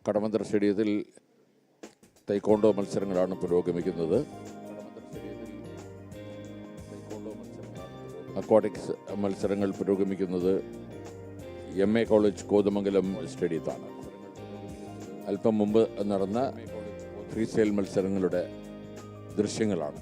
കടമന്ത്ര സ്റ്റേഡിയത്തിൽ തൈക്കോണ്ടോ മത്സരങ്ങളാണ് പുരോഗമിക്കുന്നത്. അക്വാട്ടിക്സ് മത്സരങ്ങൾ പുരോഗമിക്കുന്നത് MA കോളേജ് കോതമംഗലം സ്റ്റേഡിയത്താണ്. അല്പം മുമ്പ് നടന്ന ഫ്രീ സ്റ്റൈൽ മത്സരങ്ങളുടെ ദൃശ്യങ്ങളാണ്.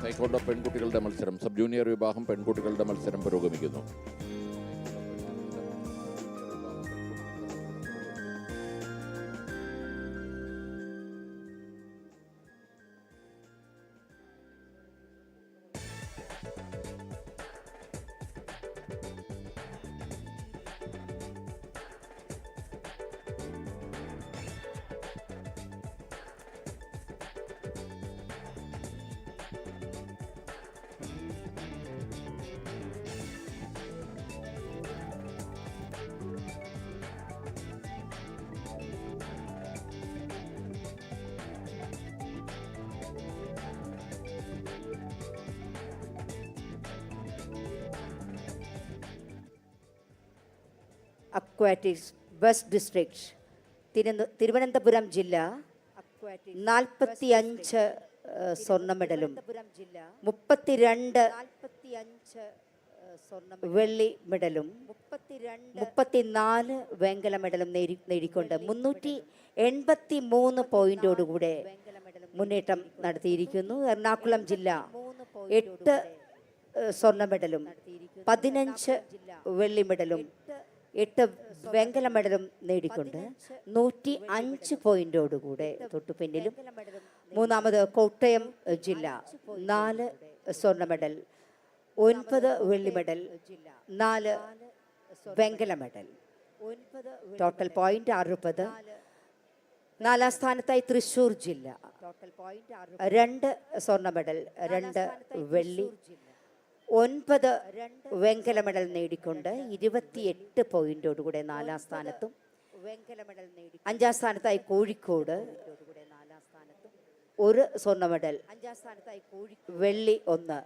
തൈക്കോണ്ടോ പെൺകുട്ടികളുടെ മത്സരം, സബ് ജൂനിയർ വിഭാഗം പെൺകുട്ടികളുടെ മത്സരം പുരോഗമിക്കുന്നു. അക്വാറ്റിക്സ് വെസ്റ്റ് ഡിസ്ട്രിക്ട് തിരുവനന്തപുരം ജില്ല 45 സ്വർണ്ണ മെഡലും 32 വെള്ളി മെഡലും 34 വെങ്കല മെഡലും നേടിക്കൊണ്ട് 383 പോയിന്റോടുകൂടെ മുന്നേറ്റം നടത്തിയിരിക്കുന്നു. എറണാകുളം ജില്ല 8 സ്വർണ്ണ മെഡലും 15 വെള്ളി മെഡലും 8 വെങ്കല മെഡലും നേടിക്കൊണ്ട് 105 പോയിന്റോടുകൂടെ തൊട്ടു പിന്നിലും. മൂന്നാമത് കോട്ടയം ജില്ല 4 സ്വർണ്ണ മെഡൽ 9 വെള്ളി മെഡൽ 4 വെങ്കല മെഡൽ, ടോട്ടൽ പോയിന്റ് 60. നാലാം സ്ഥാനത്തായി തൃശ്ശൂർ ജില്ല 2 സ്വർണ്ണ മെഡൽ 2 വെള്ളി 9 വെങ്കല മെഡൽ നേടിക്കൊണ്ട് 28 പോയിന്റോടുകൂടെ 4ാം സ്ഥാനത്തും. 5ാം സ്ഥാനത്തായി കോഴിക്കോട് 1 സ്വർണ്ണ മെഡൽ വെള്ളി 1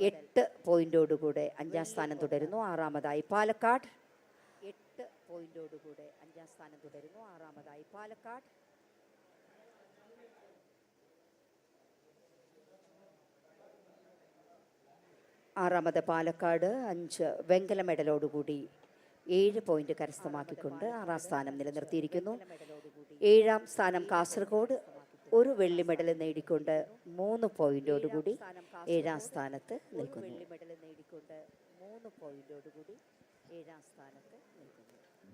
8 പോയിന്റോടുകൂടെ 5ാം സ്ഥാനം തുടരുന്നു. 6ാമതായി പാലക്കാട് 8 പോയിന്റോടുകൂടെ 5ാം സ്ഥാനം തുടരുന്നു. 6ാമതായി പാലക്കാട്. ആറാമത് പാലക്കാട് 5 വെങ്കല മെഡലോടുകൂടി 7 പോയിന്റ് കരസ്ഥമാക്കിക്കൊണ്ട് 6ാം സ്ഥാനം നിലനിർത്തിയിരിക്കുന്നു. 7ാം സ്ഥാനം കാസർഗോഡ് 1 വെള്ളി മെഡൽ നേടിക്കൊണ്ട് 3 പോയിന്റോടുകൂടി 7ാം സ്ഥാനത്ത് നിൽക്കുന്നു.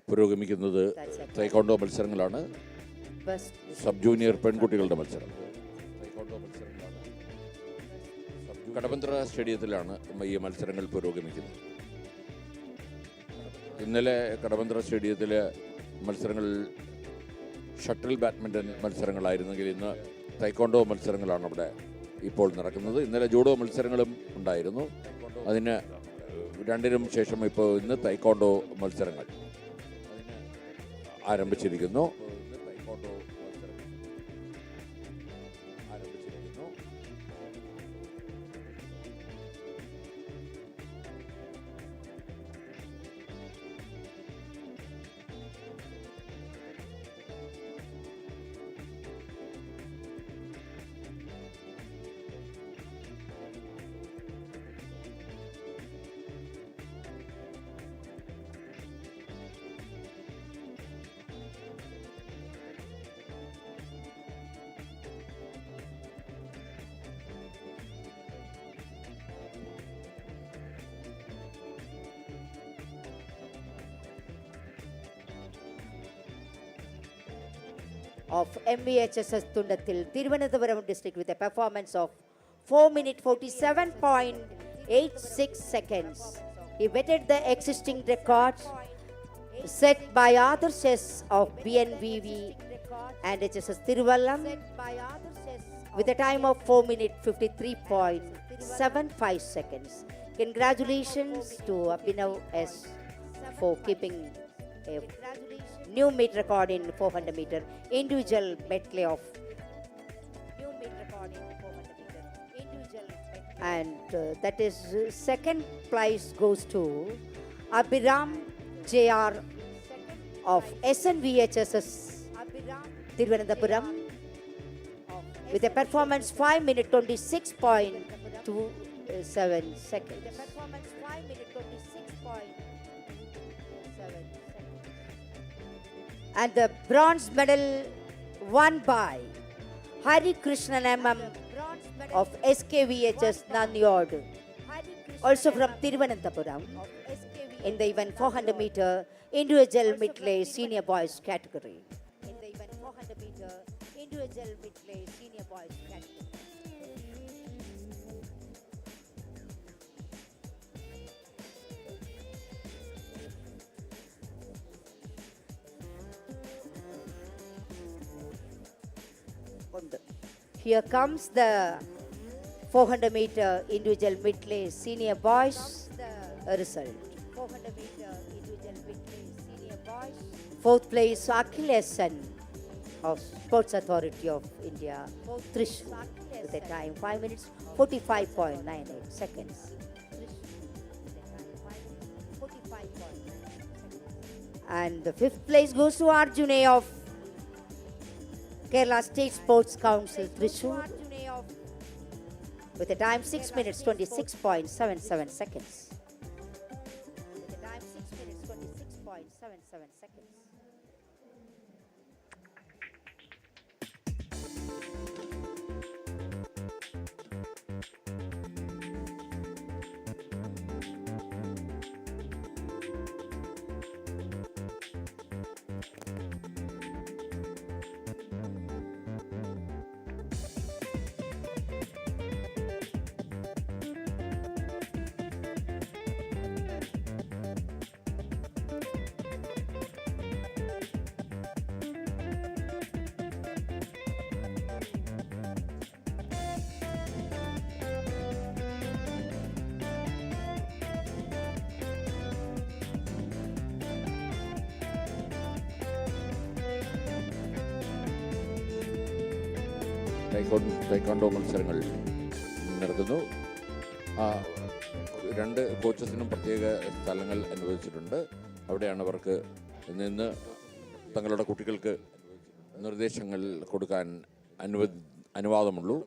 പുരോഗമിക്കുന്നത് തൈക്കോണ്ടോ മത്സരങ്ങളാണ്. സബ് ജൂനിയർ പെൺകുട്ടികളുടെ മത്സരം കടമന്ത്ര സ്റ്റേഡിയത്തിലാണ് ഈ മത്സരങ്ങൾ പുരോഗമിക്കുന്നത്. ഇന്നലെ കടമന്ത്ര സ്റ്റേഡിയത്തിലെ മത്സരങ്ങൾ ഷട്ടിൽ ബാഡ്മിൻ്റൺ മത്സരങ്ങളായിരുന്നെങ്കിൽ ഇന്ന് തൈക്കോണ്ടോ മത്സരങ്ങളാണ് അവിടെ ഇപ്പോൾ നടക്കുന്നത്. ഇന്നലെ ജൂഡോ മത്സരങ്ങളും ഉണ്ടായിരുന്നു. അതിന് രണ്ടിനും ശേഷം ഇപ്പോൾ ഇന്ന് തൈക്കോണ്ടോ മത്സരങ്ങൾ ആരംഭിച്ചിരിക്കുന്നു. of MVHSS Tundathil, Thiruvananthapuram district with a performance of 4 minutes 47.8 86 seconds. He bettered the existing record set by other chess of BNVV and HSS Thiruvallam with a time of 4 minutes 53.75 seconds. Congratulations to Abhinav S for keeping a new meet record in 400 meter individual medley of and that is second prize goes to Abhiram JR of SNVHSS Thiruvananthapuram with a performance 5 minute 26.27 seconds. And the bronze medal won by Hari Krishnan MM of SKVHS Nanyod, also from Thiruvananthapuram, in the event 400 meter individual medley senior boys category. Here comes the 400 meter individual medley senior boys result. 400 meter individual medley senior boys. Fourth place Akhil Sen of Sports Authority of India, Thrissur, with a time 5 minutes 45.98 seconds. And the fifth place goes to Arjune of Kerala State Sports Council, Thrissur, with a time 6 minutes 26.77 seconds. ടൈക്കോണ്ടോ മത്സരങ്ങൾ നടക്കുന്നു. രണ്ട് കോച്ചസിനും പ്രത്യേക സ്ഥലങ്ങൾ അനുവദിച്ചിട്ടുണ്ട്. അവിടെയാണ് അവർക്ക് നിന്ന് തങ്ങളുടെ കുട്ടികൾക്ക് നിർദ്ദേശങ്ങൾ കൊടുക്കാൻ അനുവാദമുള്ളൂ.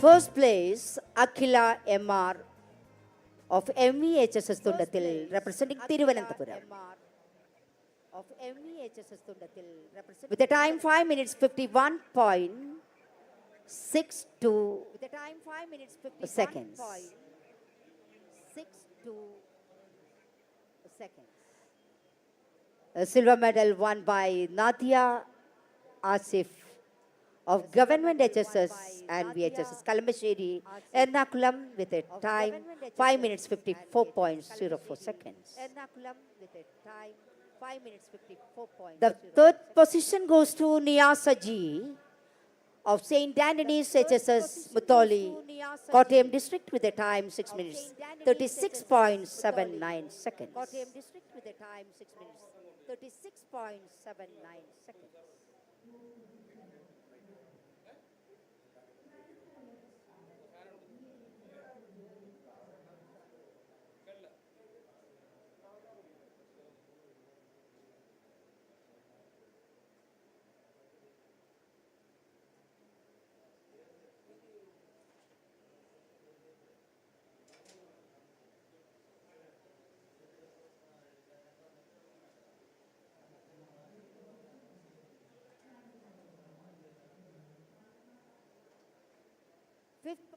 First place, Akhila MR of MVHSS Tundathil, representing Thiruvananthapuram. With a time 5 minutes 51.62 seconds. A silver medal won by Nadia Asif of Government HSS and VHSS Kalambasheri, Ernakulam, with a time 5 minutes 54.04 seconds. The third position goes to Niyasaji of St. Anthony's HSS Mutholi, Kottayam district, with a time 6 minutes 36.79 seconds. Fifth.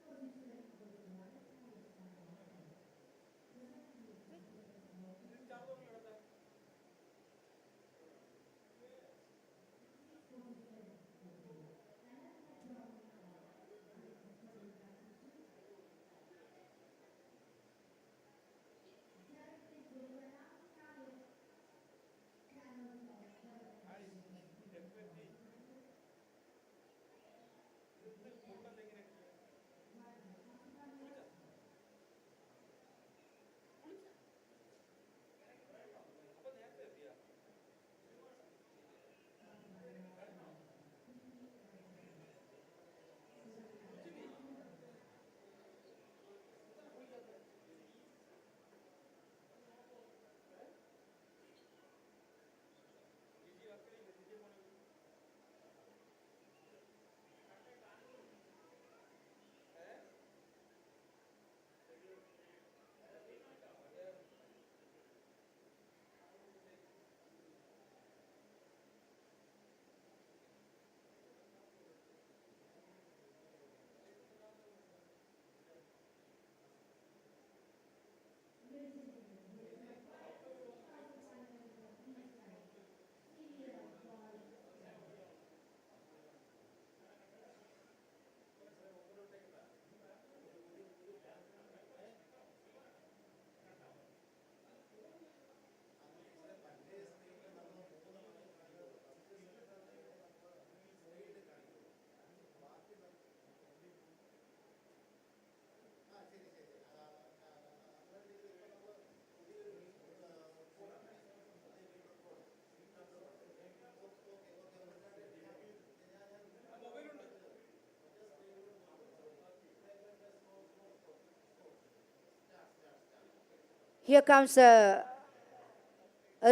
Here comes a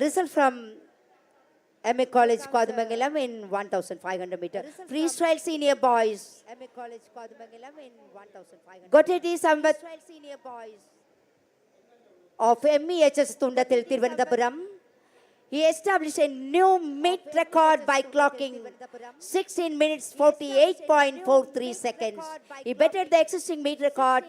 result from MA College Kodamangalam in 1500 meter. Freestyle senior boys. MA College Kodamangalam in 1500. Goteti Sambat senior boys of MEHS Tundathil Thiruvananthapuram. He established a new mid record by clocking 16 minutes 48.43 seconds. He bettered the existing mid record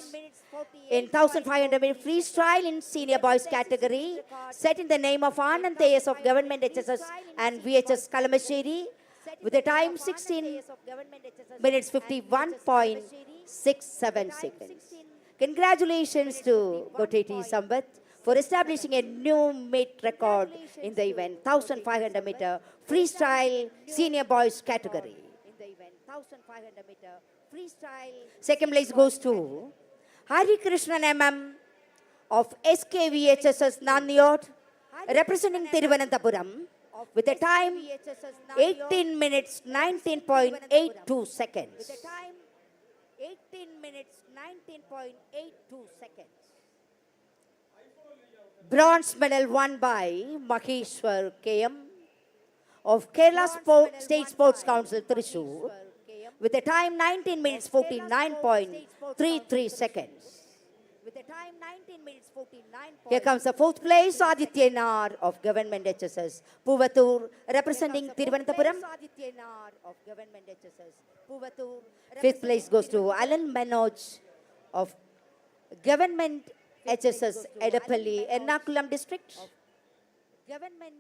in 1500 meter freestyle in senior boys category, set in the name of Anand Teyas of Government HSS and VHS Kalamasheri with a time 16 minutes 51.67 seconds. Congratulations to Goteti Sambat for establishing a new mid record in the event 1500 meter freestyle senior boys category. Second place goes to Hari Krishnan MM of SKVHSS Nandiyod representing Thiruvananthapuram with a time 18 minutes 19.82 seconds. 18 minutes 19.82 seconds. Bronze medal won by Maheshwar KM of Kerala State Sports Council Thrissur with a time 19 minutes 49.33 seconds. With a time 19 minutes 49. Here comes the fourth place, Aditya Nar of Government HSS Puvathur representing Thiruvananthapuram. Fifth place goes to Alan Manoj of Government HSS Edapalli Ernakulam district. Government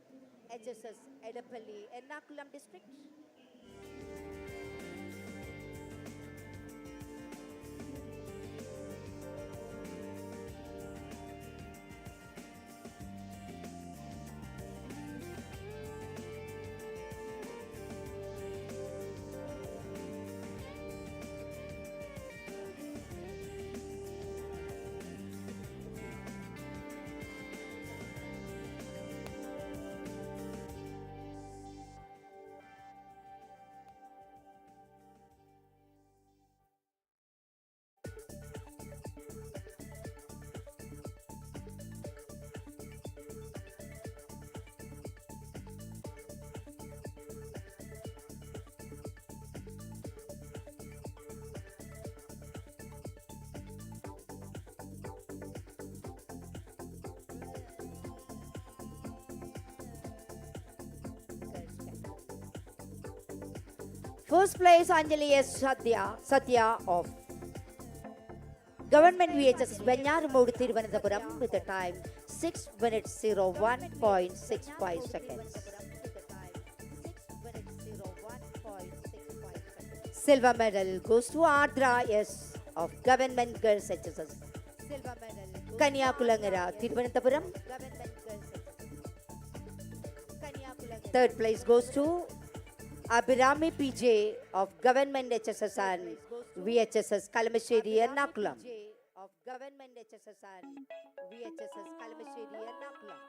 HSS Edapalli Ernakulam district. First place Anjali S. Satya of Government VHS Venyaramudi Thiruvananthapuram with the time 6 minutes 01.65 seconds. Silver medal goes to Ardra S of Government Girls HSS. Silver medal Kanyakulangara Thiruvananthapuram. Third place goes to Abhirami PJ of Government HSS and VHSS Kalamasheri Ernakulam. Of Government HSS and VHSS Kalamasheri Ernakulam.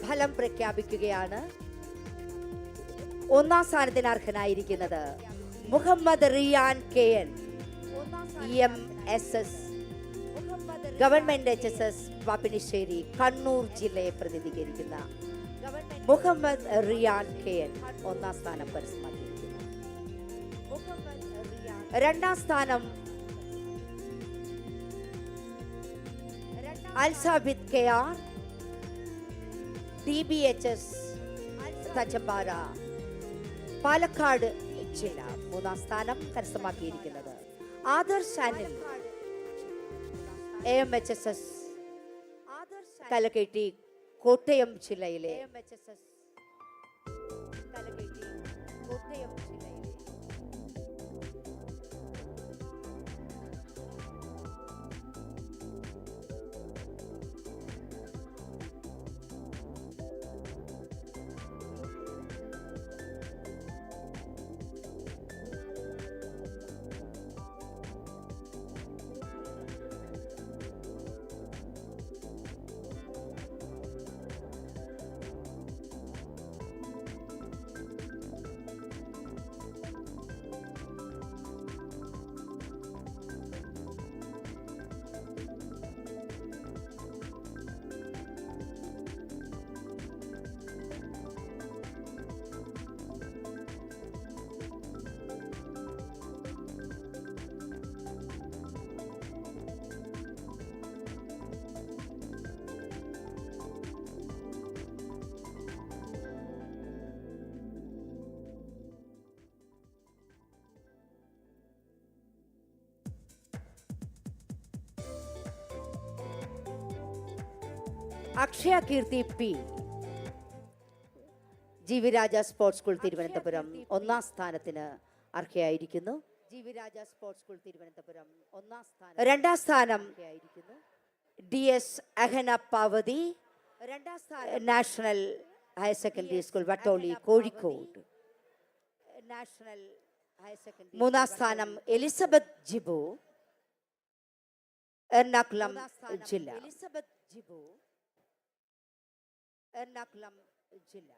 ഫലം പ്രഖ്യാപിക്കുകയാണ്. ഒന്നാം സ്ഥാനത്തിന് അർഹനായിരിക്കുന്നത് Muhammad Riyan KN EMSS government HSS Pappinisseri Kannur ജില്ലയെ പ്രതിനിധീകരിക്കുന്ന Muhammad Riyan KN ഒന്നാം സ്ഥാനം കരസ്ഥമാക്കിയിരിക്കുന്നു. രണ്ടാം സ്ഥാനം അൽസാബിദ് KR DBHS തച്ചമ്പാറ പാലക്കാട് ജില്ല മൂന്നാം സ്ഥാനം കരസ്ഥമാക്കിയിരിക്കുന്നത്. ആദർശ് അനിൽ AMHSS കലക്കെട്ടി കോട്ടയം ജില്ലയിലെ അക്ഷയ കീർത്തി P GV രാജ സ്പോർട്സ് സ്കൂൾ തിരുവനന്തപുരം ഒന്നാം സ്ഥാനത്തിന് അർഹയായിരിക്കുന്നു. GV രാജ സ്പോർട്സ് സ്കൂൾ തിരുവനന്തപുരം ഒന്നാം സ്ഥാനം. രണ്ടാം സ്ഥാനം DS അഹന പാവതി രണ്ടാം സ്ഥാനം national higher secondary school Vattoli Kozhikode national higher secondary. മൂന്നാം സ്ഥാനം എലിസബത്ത് ജിബു എറണാകുളം ജില്ല. എലിസബത്ത് ജിബു എറണാകുളം ജില്ല.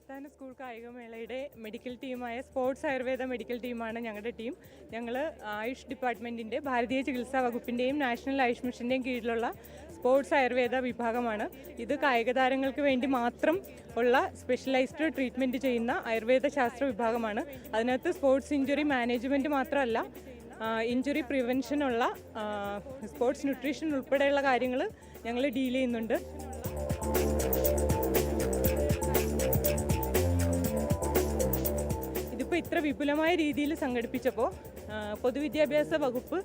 സംസ്ഥാന സ്കൂൾ കായികമേളയുടെ മെഡിക്കൽ ടീമായ സ്പോർട്സ് ആയുർവേദ മെഡിക്കൽ ടീമാണ് ഞങ്ങളുടെ ടീം. ഞങ്ങൾ ആയുഷ് ഡിപ്പാർട്ട്മെൻറ്റിൻ്റെ ഭാരതീയ ചികിത്സാ വകുപ്പിൻ്റെയും നാഷണൽ ആയുഷ് മിഷൻ്റെയും കീഴിലുള്ള സ്പോർട്സ് ആയുർവേദ വിഭാഗമാണ്. ഇത് കായിക താരങ്ങൾക്ക് വേണ്ടി മാത്രം ഉള്ള സ്പെഷ്യലൈസ്ഡ് ട്രീറ്റ്മെൻറ്റ് ചെയ്യുന്ന ആയുർവേദ ശാസ്ത്ര വിഭാഗമാണ്. അതിനകത്ത് സ്പോർട്സ് ഇഞ്ചുറി മാനേജ്മെൻറ്റ് മാത്രമല്ല, ഇഞ്ചുറി പ്രിവെൻഷനുള്ള സ്പോർട്സ് ന്യൂട്രീഷൻ ഉൾപ്പെടെയുള്ള കാര്യങ്ങൾ ഞങ്ങൾ ഡീൽ ചെയ്യുന്നുണ്ട്. ഇതിപ്പോൾ ഇത്ര വിപുലമായ രീതിയിൽ സംഘടിപ്പിച്ചപ്പോൾ പൊതുവിദ്യാഭ്യാസ വകുപ്പ്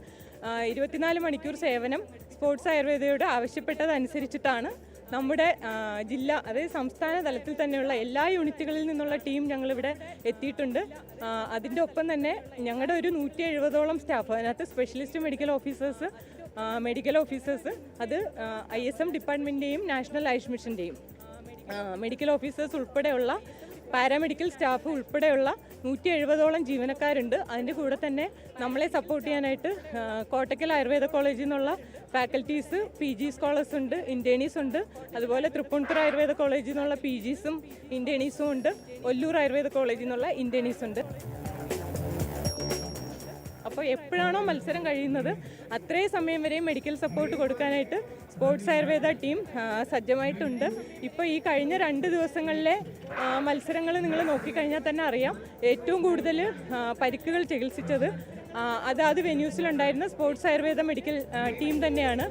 24 മണിക്കൂർ സേവനം സ്പോർട്സ് ആയുർവേദയോട് ആവശ്യപ്പെട്ടതനുസരിച്ചിട്ടാണ് നമ്മുടെ ജില്ല, അതായത് സംസ്ഥാന തലത്തിൽ തന്നെയുള്ള എല്ലാ യൂണിറ്റുകളിൽ നിന്നുള്ള ടീം ഞങ്ങളിവിടെ എത്തിയിട്ടുണ്ട്. അതിൻ്റെ ഒപ്പം തന്നെ ഞങ്ങളുടെ ഒരു 170ഓളം സ്റ്റാഫ്, അതിനകത്ത് സ്പെഷ്യലിസ്റ്റ് മെഡിക്കൽ ഓഫീസേഴ്സ് അത് ISM ഡിപ്പാർട്ട്മെൻറ്റിൻ്റെയും നാഷണൽ ആയുഷ് മിഷൻ്റെയും മെഡിക്കൽ ഓഫീസേഴ്സ് ഉൾപ്പെടെയുള്ള പാരാമെഡിക്കൽ സ്റ്റാഫ് ഉൾപ്പെടെയുള്ള 170ഓളം ജീവനക്കാരുണ്ട്. അതിൻ്റെ കൂടെ തന്നെ നമ്മളെ സപ്പോർട്ട് ചെയ്യാനായിട്ട് കോട്ടക്കൽ ആയുർവേദ കോളേജിൽ നിന്നുള്ള ഫാക്കൽറ്റീസ്, PG സ്കോളേഴ്സ് ഉണ്ട്, ഇൻറ്റേണീസ് ഉണ്ട്. അതുപോലെ തൃപ്പൂണിത്തുറ ആയുർവേദ കോളേജിൽ നിന്നുള്ള PGസും ഇൻറ്റേണീസും ഉണ്ട്. ഒല്ലൂർ ആയുർവേദ കോളേജിൽ നിന്നുള്ള ഇൻറ്റേണീസ് ഉണ്ട്. അപ്പോൾ എപ്പോഴാണോ മത്സരം കഴിയുന്നത് അത്രയും സമയം വരെയും മെഡിക്കൽ സപ്പോർട്ട് കൊടുക്കാനായിട്ട് സ്പോർട്സ് ആയുർവേദ ടീം സജ്ജമായിട്ടുണ്ട്. ഇപ്പോൾ ഈ കഴിഞ്ഞ 2 ദിവസങ്ങളിലെ മത്സരങ്ങൾ നിങ്ങൾ നോക്കിക്കഴിഞ്ഞാൽ തന്നെ അറിയാം, ഏറ്റവും കൂടുതൽ പരിക്കുകൾ ചികിത്സിച്ചത് അതാത് വെന്യൂസിലുണ്ടായിരുന്ന സ്പോർട്സ് ആയുർവേദ മെഡിക്കൽ ടീം തന്നെയാണ്.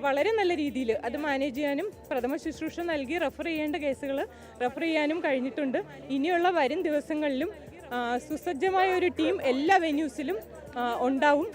വളരെ നല്ല രീതിയിൽ അത് മാനേജ് ചെയ്യാനും പ്രഥമ ശുശ്രൂഷ നൽകി റെഫർ ചെയ്യേണ്ട കേസുകൾ റെഫർ ചെയ്യാനും കഴിഞ്ഞിട്ടുണ്ട്. ഇനിയുള്ള വരും ദിവസങ്ങളിലും സുസജ്ജമായ ഒരു ടീം എല്ലാ വെന്യൂസിലും ഉണ്ടാവും.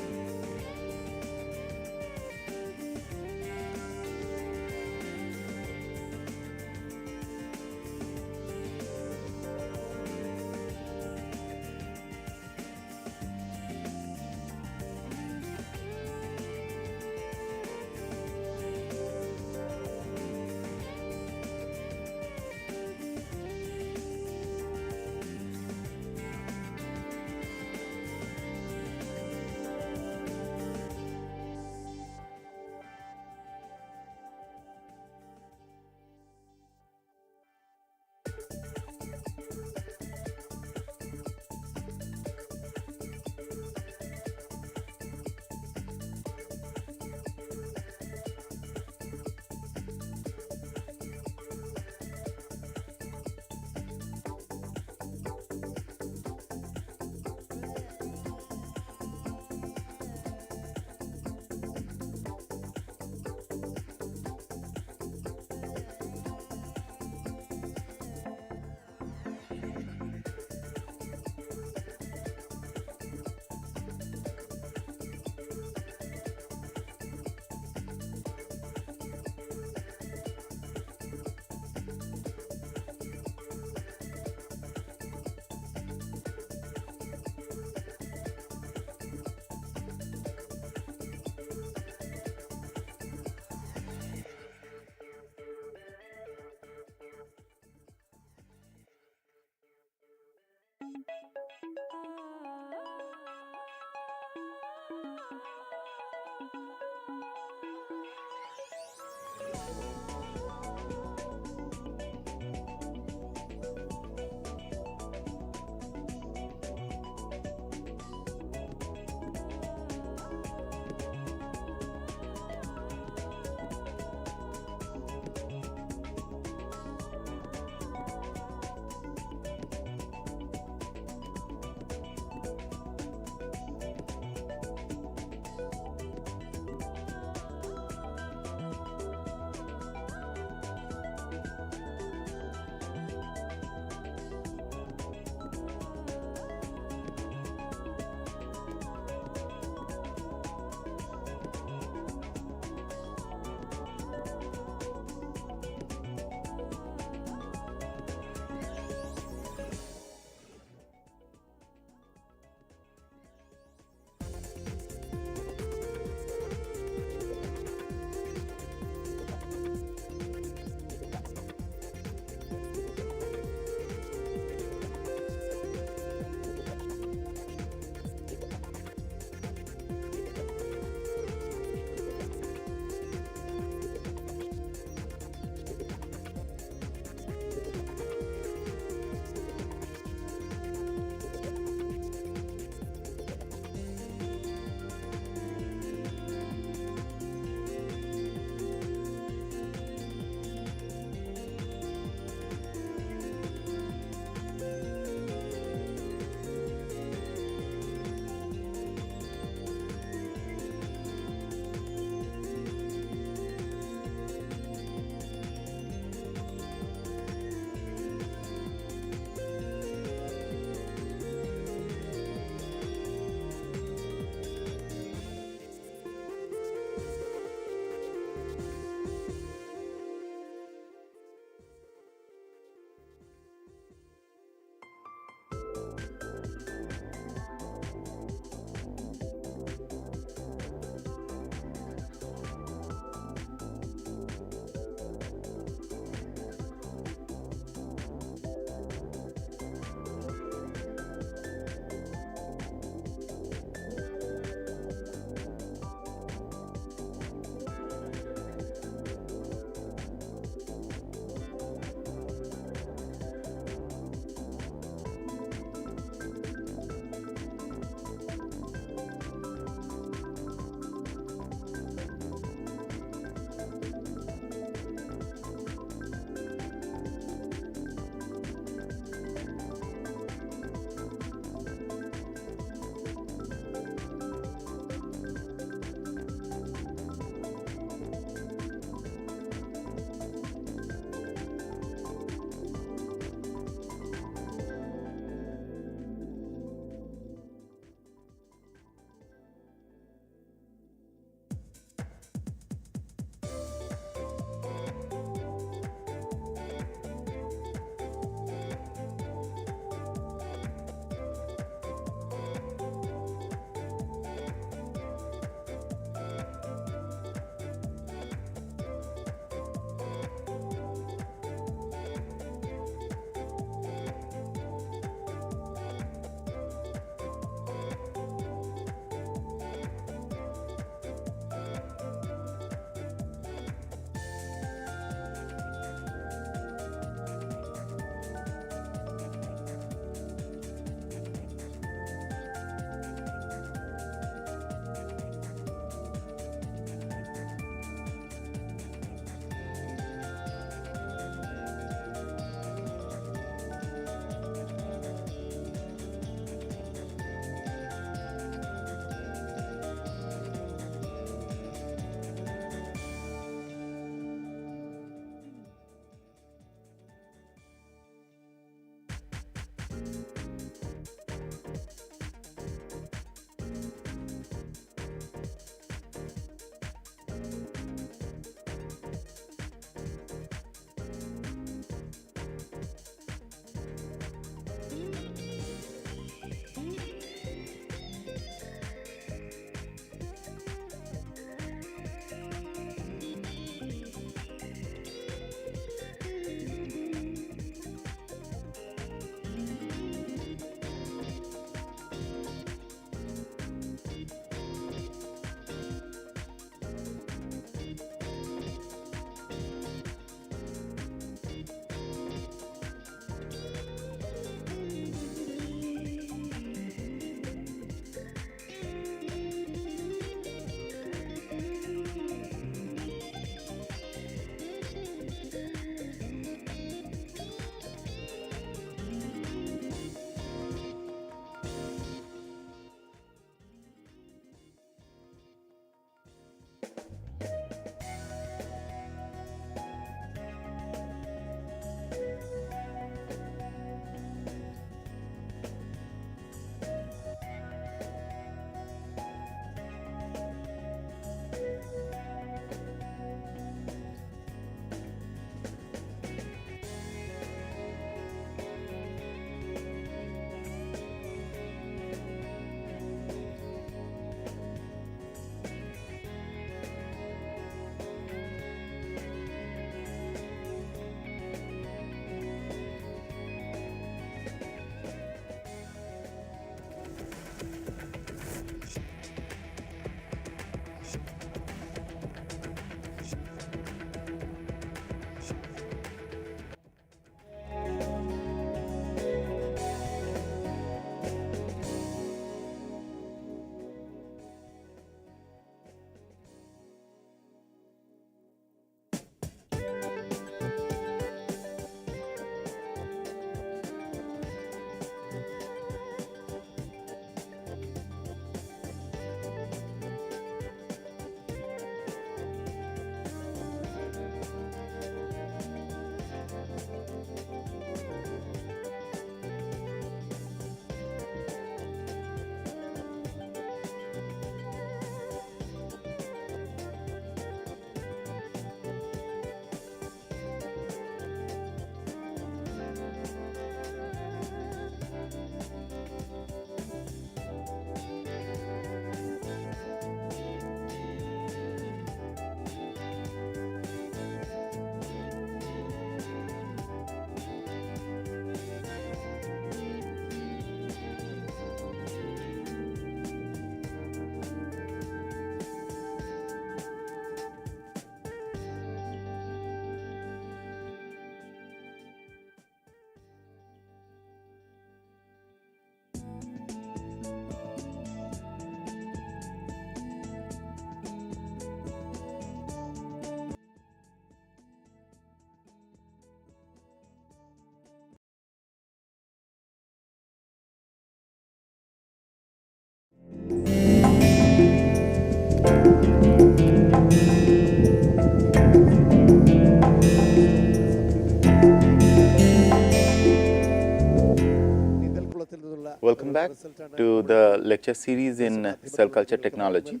welcome back to the lecture series in cell culture technology.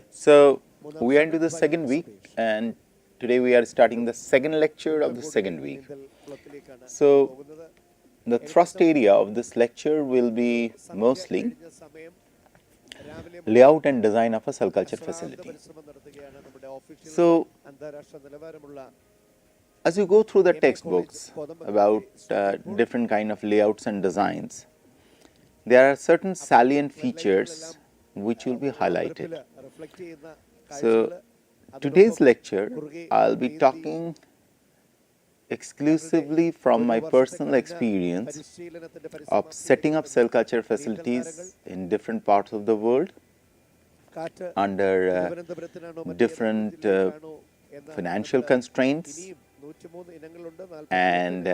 So we are into the second week, and today we are starting the second lecture of the second week. So the thrust area of this lecture will be mostly layout and design of a cell culture facility. So as you go through the textbooks about different kind of layouts and designs, there are certain salient features which will be highlighted. So today's lecture, I'll be talking exclusively from my personal experience of setting up cell culture facilities in different parts of the world under different financial constraints and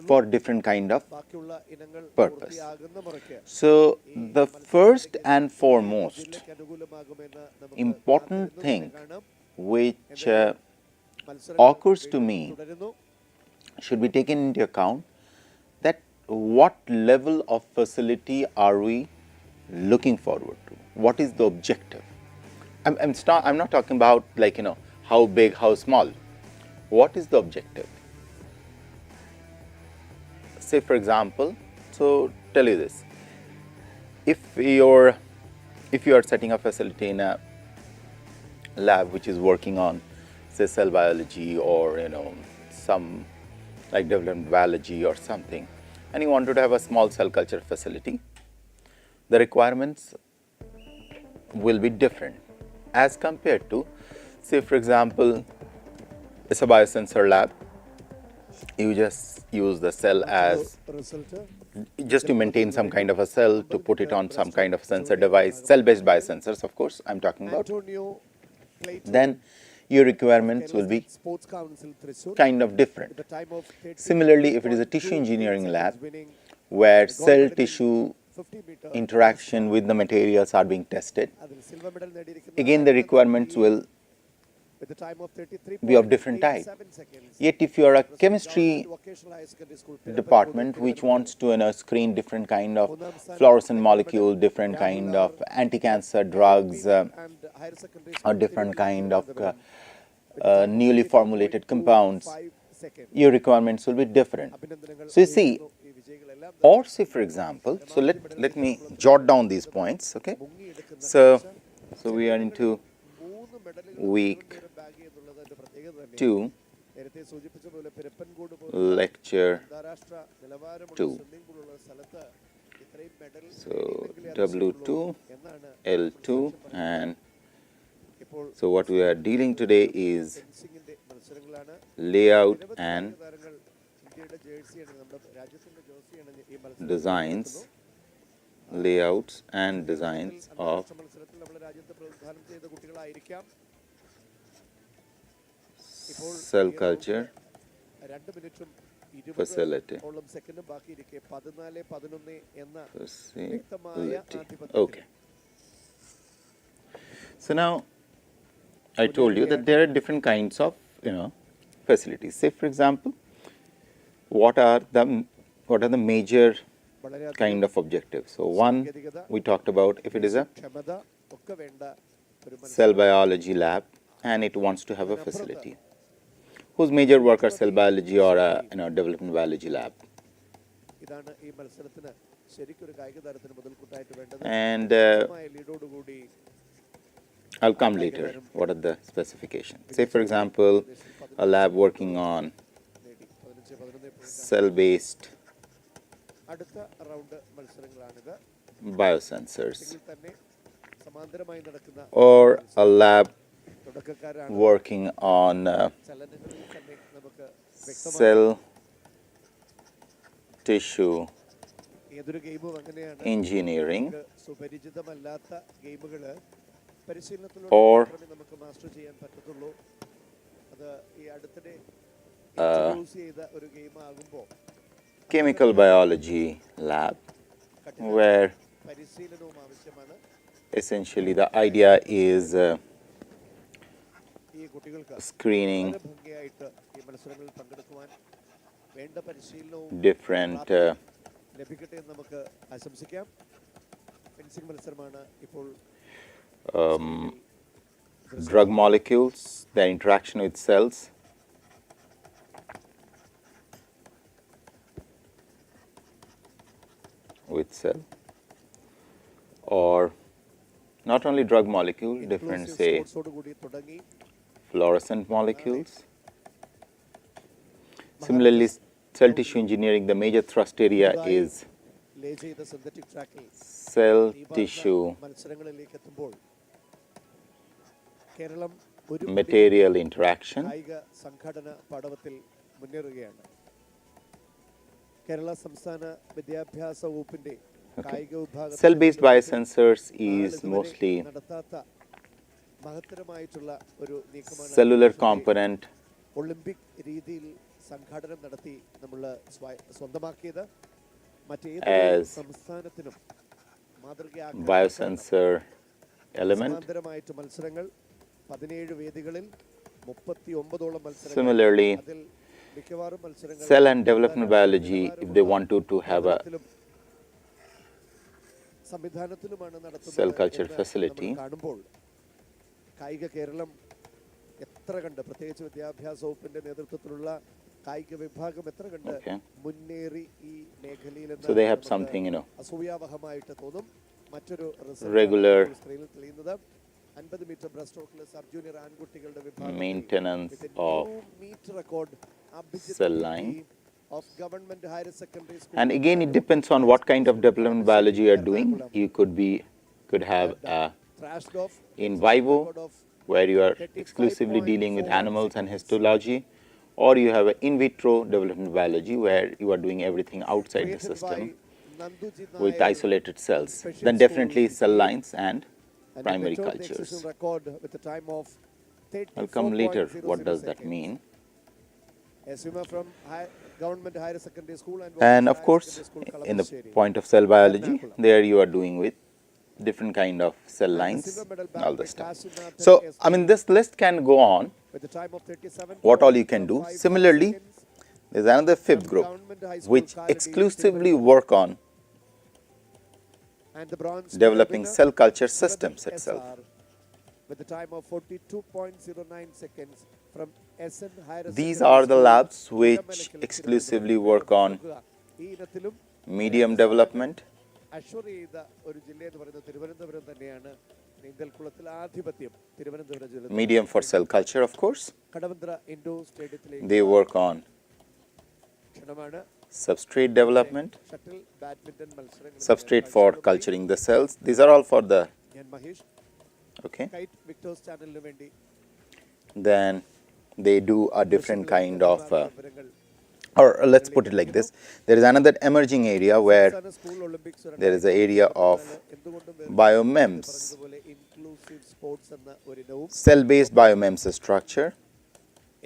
for different kind of purpose. So the first and foremost important thing which occurs to me should be taken into account that what level of facility are we looking forward to? What is the objective? I'm not talking about like, how big, how small. What is the objective? Say for example, so tell you this, if you are setting a facility in a lab which is working on say cell biology or some like development biology or something, and you wanted to have a small cell culture facility, the requirements will be different as compared to, say for example, it's a biosensor lab. You just use the cell as just to maintain some kind of a cell, to put it on some kind of sensor device, cell-based biosensors, of course, I'm talking about. Then your requirements will be kind of different. Similarly, if it is a tissue engineering lab where cell tissue interaction with the materials are being tested, again the requirements will be of different type. Yet if you are a chemistry department which wants to screen different kind of fluorescent molecule, different kind of anti-cancer drugs, or different kind of newly formulated compounds, your requirements will be different. So you see, or say for example, so let me jot down these points, okay? So we are into week 2, lecture 2. So W2, L2, and so what we are dealing today is layout and designs, layouts and designs of cell culture facility. Okay. So now I told you that there are different kinds of facilities. Say for example, what are the major kind of objectives? So one, we talked about if it is a cell biology lab and it wants to have a facility whose major work are cell biology or a development biology lab. And I'll come later. What are the specifications? Say for example, a lab working on cell-based biosensors, or a lab working on cell tissue engineering, or chemical biology lab, where essentially the idea is screening different ലഭിക്കട്ടെ എന്ന് നമുക്ക് ആശംസിക്കാം. Fencing മത്സരമാണ് ഇപ്പോൾ. Drug molecules, their interaction with cells. With cell, or not only drug molecule, different say സ്പോർട്സോടുകൂടി തുടങ്ങി. fluorescent molecules. Similarly, cell tissue engineering, the major thrust area is ലേ ചെയ്ത synthetic ട്രാക്കിൽ cell ഈ പറഞ്ഞ tissue മത്സരങ്ങളിലേക്ക് എത്തുമ്പോൾ കേരളം ഒരു material interaction. കായിക സംഘടന പടവത്തിൽ മുന്നേറുകയാണ്. കേരള സംസ്ഥാന വിദ്യാഭ്യാസ വകുപ്പിന്റെ കായിക വിഭാഗത്തിൽ Cell-based biosensors is ഇതുവരെ mostly നടത്താത്ത മഹത്തരമായിട്ടുള്ള ഒരു നീക്കമാണ്. cellular component ഒളിമ്പിക് രീതിയിൽ സംഘാടനം നടത്തി നമ്മൾ സ്വന്തമാക്കിയത്. മറ്റേത് as സംസ്ഥാനത്തിനും മാതൃകയാക്കാൻ biosensor element. സമാന്തരമായിട്ട് മത്സരങ്ങൾ 17 വേദികളിൽ 39ഓളം മത്സരങ്ങൾ. Similarly, അതിൽ മിക്കവാറും മത്സരങ്ങൾ cell and development biology, if they wanted to have a സംവിധാനത്തിലുമാണ് നടത്തുന്നത് cell culture എന്ന് facility. നമ്മൾ കാണുമ്പോൾ കായിക കേരളം എത്ര കണ്ട്, പ്രത്യേകിച്ച് വിദ്യാഭ്യാസ വകുപ്പിന്റെ നേതൃത്വത്തിലുള്ള കായിക വിഭാഗം എത്ര കണ്ട് Okay. മുന്നേറി ഈ മേഖലയിൽ So they have something, അസൂയാവഹമായിട്ട് തോന്നും. മറ്റൊരു regular സ്ക്രീനിൽ തെളിയുന്നത് 50 മീറ്റർ ബ്രസ്റ്റ് സ്ട്രോക്കിൽ സബ് ജൂനിയർ ആൺകുട്ടികളുടെ maintenance of metre record cell line. of government higher secondary school. And again, it depends on what kind of development biology you are doing. You could have Thrashed off in vivo, record of where you are exclusively dealing with animals and histology, or you have an in vitro development biology where you are doing everything outside the created by system Nanduji with Nair, isolated cells. special Then school definitely cell lines and and primary method cultures. excision record with a time of I'll come later. 34.00 What does that seconds. mean? A swimmer from government higher secondary school and And of Higher course, Secondary School, in the Kalamassery. point of cell biology, Ernakulam. there you are doing with different kind of cell And the lines, silver medal all back the by stuff. Kasinath So, S. I mean, this list can go on. With a time of 37. What all you can do. Similarly, there's another fifth group Government High School, which Kaladi, exclusively work on and the bronze developing winner, cell culture Sivadan systems itself. SR, with a time of 42.09 seconds from SN Higher These Secondary are the School, labs which Kudamalekal, exclusively work on ഈ ഇനത്തിലും medium development, assure ചെയ്ത ഒരു ജില്ല എന്ന് പറയുന്നത് തിരുവനന്തപുരം തന്നെയാണ്. നീന്തൽക്കുളത്തിൽ ആധിപത്യം തിരുവനന്തപുരം ജില്ല. medium for cell culture, of course. Kadavanthra indoor സ്റ്റേഡിയത്തിലേക്ക് They work on ക്ഷണമാണ്. substrate development, ഷട്ടിൽ ബാഡ്മിന്റൺ മത്സരങ്ങൾ. substrate for culturing the cells. These are all for the, ഞാൻ മഹേഷ് okay. കൈറ്റ് വിക്ടേഴ്സ് ചാനലിന് വേണ്ടി Then they do a different kind of, വിവരങ്ങൾ. or let's put it like this. There is another emerging area where സംസ്ഥാന school Olympics there is an area of എന്തുകൊണ്ടും biomems, പറഞ്ഞതുപോലെ inclusive sports എന്ന ഒരു ഇനവും cell-based biomems structure.